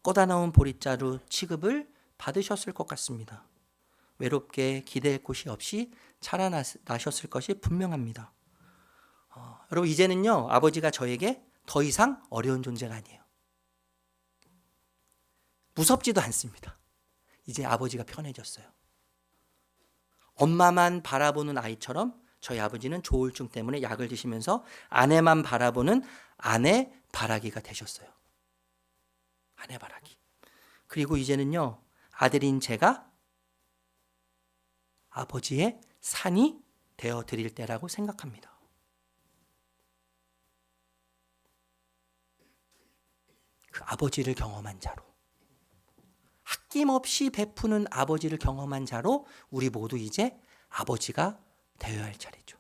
꽂아놓은 보릿자루 취급을 받으셨을 것 같습니다. 외롭게 기댈 곳이 없이 자라나셨을 것이 분명합니다. 여러분, 이제는요, 아버지가 저에게 더 이상 어려운 존재가 아니에요. 무섭지도 않습니다. 이제 아버지가 편해졌어요. 엄마만 바라보는 아이처럼 저희 아버지는 조울증 때문에 약을 드시면서 아내만 바라보는 아내 바라기가 되셨어요. 아내 바라기. 그리고 이제는요, 아들인 제가 아버지의 산이 되어 드릴 때라고 생각합니다. 그 아버지를 경험한 자로, 아낌없이 베푸는 아버지를 경험한 자로 우리 모두 이제 아버지가 되어야 할 차례죠.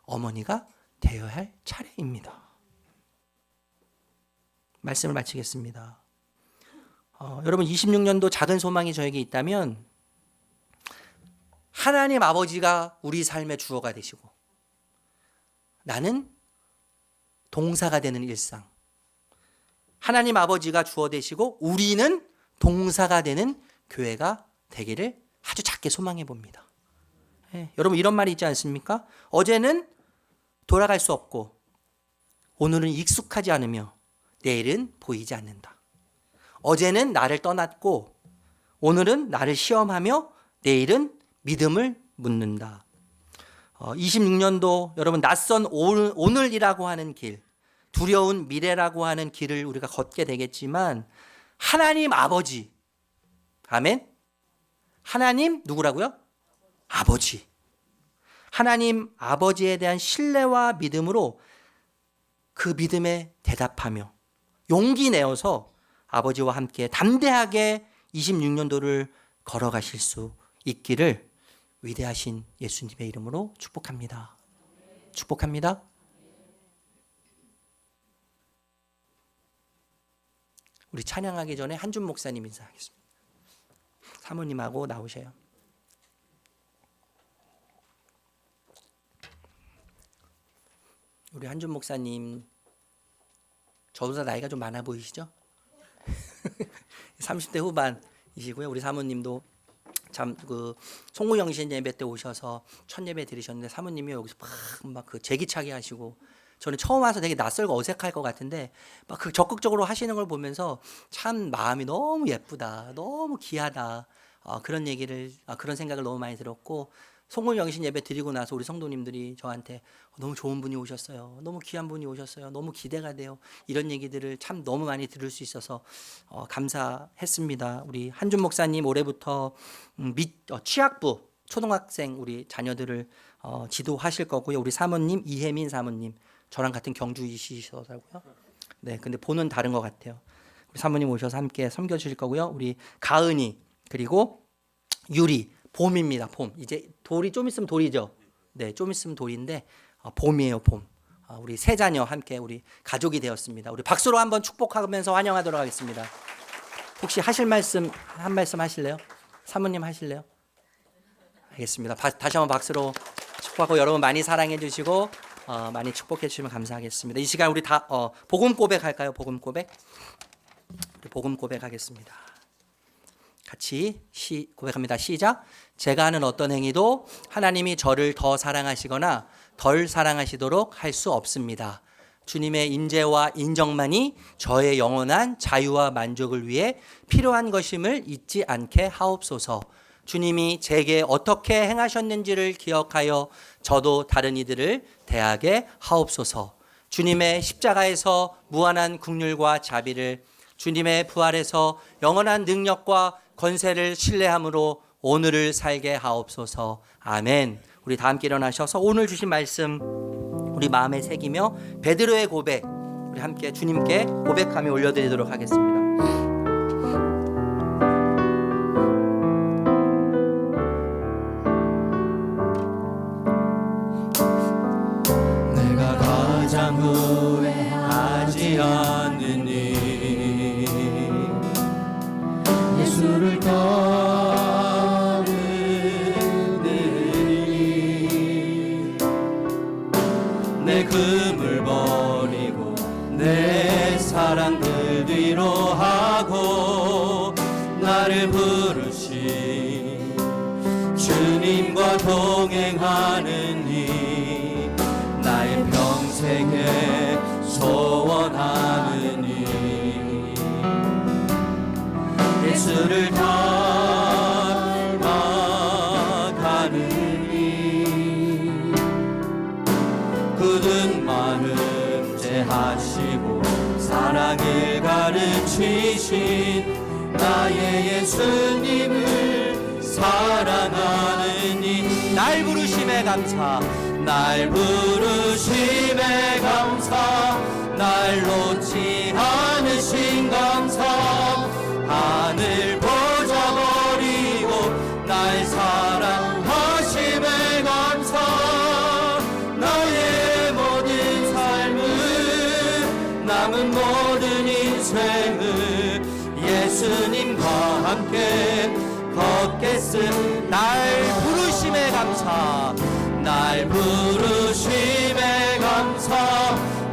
어머니가 되어야 할 차례입니다. 말씀을 마치겠습니다. 여러분, 26년도 작은 소망이 저에게 있다면 하나님 아버지가 우리 삶의 주어가 되시고 나는 동사가 되는 일상, 하나님 아버지가 주어 되시고 우리는 동사가 되는 교회가 되기를 아주 작게 소망해 봅니다. 여러분, 이런 말이 있지 않습니까? 어제는 돌아갈 수 없고 오늘은 익숙하지 않으며 내일은 보이지 않는다. 어제는 나를 떠났고 오늘은 나를 시험하며 내일은 믿음을 묻는다. 26년도 여러분, 낯선 오늘이라고 하는 길, 두려운 미래라고 하는 길을 우리가 걷게 되겠지만 하나님 아버지, 아멘? 하나님 누구라고요? 아버지. 하나님 아버지에 대한 신뢰와 믿음으로 그 믿음에 대답하며 용기 내어서 아버지와 함께 담대하게 26년도를 걸어가실 수 있기를 위대하신 예수님의 이름으로 축복합니다. 축복합니다. 우리 찬양하기 전에 한준 목사님 인사하겠습니다. 사모님하고 나오셔요. 우리 한준 목사님, 저보다 나이가 좀 많아 보이시죠? 30대 후반이시고요. 우리 사모님도 참 그 송구영신 예배 때 오셔서 첫 예배 드리셨는데 사모님이 여기서 막 그 제기차게 하시고, 저는 처음 와서 되게 낯설고 어색할 것 같은데 막 그 적극적으로 하시는 걸 보면서 참 마음이 너무 예쁘다, 너무 귀하다, 그런 생각을 너무 많이 들었고, 송구영신 예배 드리고 나서 우리 성도님들이 저한테 너무 좋은 분이 오셨어요, 너무 귀한 분이 오셨어요, 너무 기대가 돼요, 이런 얘기들을 참 너무 많이 들을 수 있어서 감사했습니다. 우리 한준 목사님 올해부터 취학부 초등학생 우리 자녀들을 지도하실 거고요. 우리 사모님 이혜민 사모님, 저랑 같은 경주이시더라고요. 네, 근데 보는 다른 것 같아요. 우리 사모님 오셔서 함께 섬겨주실 거고요. 우리 가은이, 그리고 유리, 봄입니다. 봄. 이제 돌이 좀 있으면 돌이죠. 네, 좀 있으면 돌인데 봄이에요. 봄. 우리 세 자녀 함께 우리 가족이 되었습니다. 우리 박수로 한번 축복하면서 환영하도록 하겠습니다. 혹시 하실 말씀 한 말씀 하실래요? 사모님 하실래요? 알겠습니다. 다시 한번 박수로 축복하고 여러분 많이 사랑해 주시고 많이 축복해 주시면 감사하겠습니다. 이 시간 우리 다 복음 고백할까요? 복음 고백. 우리 복음 고백하겠습니다. 같이 고백합니다. 시작. 제가 하는 어떤 행위도 하나님이 저를 더 사랑하시거나 덜 사랑하시도록 할 수 없습니다. 주님의 인재와 인정만이 저의 영원한 자유와 만족을 위해 필요한 것임을 잊지 않게 하옵소서. 주님이 제게 어떻게 행하셨는지를 기억하여 저도 다른 이들을 대하게 하옵소서. 주님의 십자가에서 무한한 긍휼과 자비를, 주님의 부활에서 영원한 능력과 권세를 신뢰함으로 오늘을 살게 하옵소서. 아멘. 우리 다 함께 일어나셔서 오늘 주신 말씀 우리 마음에 새기며 베드로의 고백 우리 함께 주님께 고백하며 올려드리도록 하겠습니다.
내가 가장 후회하지 않는 일, 예수를 따르는 일, 내 금을 버리고 내 사랑들 뒤로 하고 나를 부르신 주님과 동행하는 일, 나의 평생에 소원하는 일, 예수를 닮아가는 일, 그는 많은 죄하시고 사랑을 가르치신 나의 예수님을 사랑하는 이, 날 부르심에 감사, 날 부르심에 감사, 날 놓지 않으신 감사, 하늘 보좌 버리고 날 사랑하심에 감사, 나의 모든 삶을 남은 모든 인생을 예수님과 함께 걷겠음. 날 부르심에 감사, 날 부르심에 감사,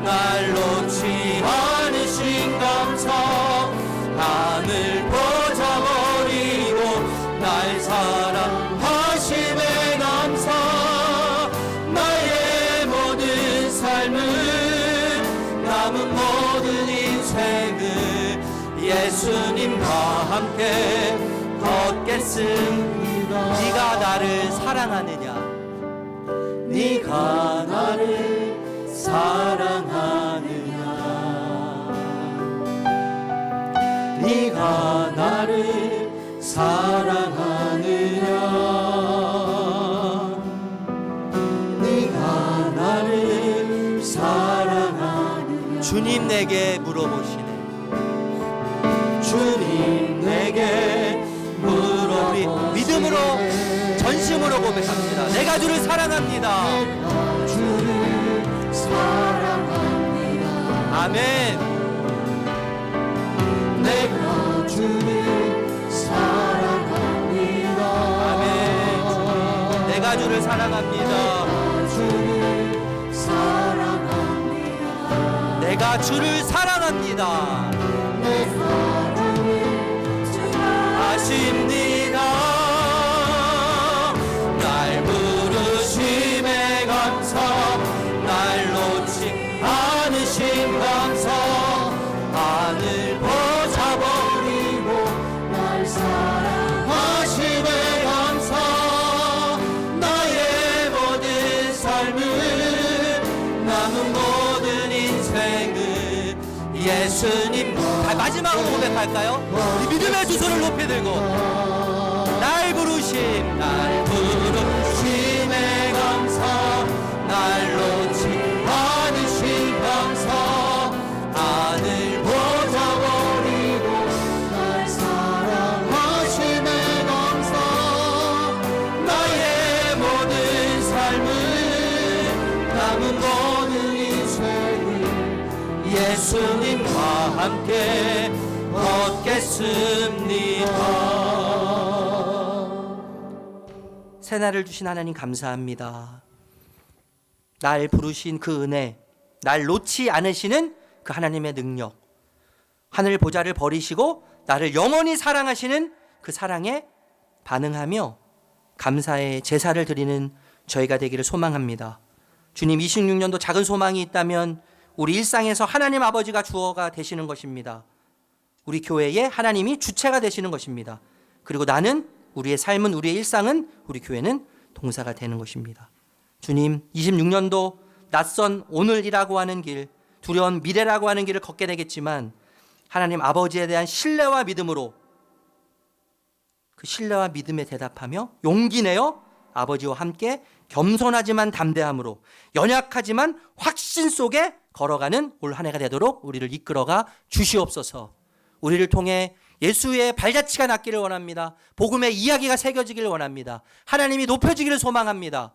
날 놓지 않으신 감사, 하늘 보좌 버리고 날 사랑하심에 감사, 나의 모든 삶을 남은 모든 인생을 예수님과 함께 걷겠습니다. 네가 나를 사랑하느냐, 네가 나를 사랑하느냐, 네가 나를 사랑하느냐, 네가 나를 사랑하느냐. 주님 내게 물어보시네. 주님 내게 우리 믿음으로 전심으로 고백합니다. 내가 주를 사랑합니다. 내가 주를 사랑합니다. 아멘. 내가 주를 사랑합니다. 아멘. 내가 주를 사랑합니다. 주를 사랑합니다. 내가 주를 사랑합니다. 아십니다. 날 부르심에 감사, 날 놓지 않으신 감사, 하늘 보좌 버리고 날 사랑하심에 감사, 나의 모든 삶을 남은 모든 인생을 예수님. 마지막으로 고백할까요? 우리 믿음의 두 손을 높이 들고 날 부르심에 감사, 날 놓지 않으신 감사, 하늘 보좌 버리고 날 사랑하심에 감사, 나의 모든 삶을 남은 모든 인생 함께 얻겠습니다.
새날을 주신 하나님 감사합니다. 날 부르신 그 은혜, 날 놓지 않으시는 그 하나님의 능력, 하늘 보좌를 버리시고 나를 영원히 사랑하시는 그 사랑에 반응하며 감사의 제사를 드리는 저희가 되기를 소망합니다. 주님, 26년도 작은 소망이 있다면 우리 일상에서 하나님 아버지가 주어가 되시는 것입니다. 우리 교회에 하나님이 주체가 되시는 것입니다. 그리고 나는, 우리의 삶은, 우리의 일상은, 우리 교회는 동사가 되는 것입니다. 주님, 26년도 낯선 오늘이라고 하는 길, 두려운 미래라고 하는 길을 걷게 되겠지만 하나님 아버지에 대한 신뢰와 믿음으로, 그 신뢰와 믿음에 대답하며 용기 내어 아버지와 함께 겸손하지만 담대함으로, 연약하지만 확신 속에 걸어가는 올 한 해가 되도록 우리를 이끌어가 주시옵소서. 우리를 통해 예수의 발자취가 났기를 원합니다. 복음의 이야기가 새겨지기를 원합니다. 하나님이 높여지기를 소망합니다.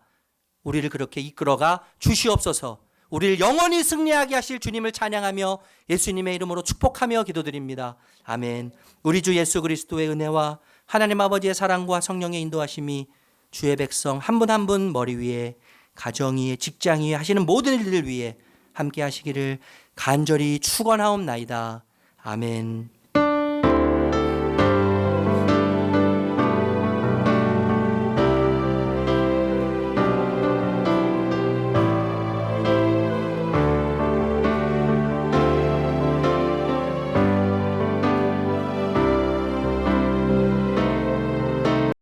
우리를 그렇게 이끌어가 주시옵소서. 우리를 영원히 승리하게 하실 주님을 찬양하며 예수님의 이름으로 축복하며 기도드립니다. 아멘. 우리 주 예수 그리스도의 은혜와 하나님 아버지의 사랑과 성령의 인도하심이 주의 백성 한 분 한 분 머리 위에, 가정 위에, 직장 위에 하시는 모든 일들 위에 함께 하시기를 간절히 축원하옵나이다. 아멘.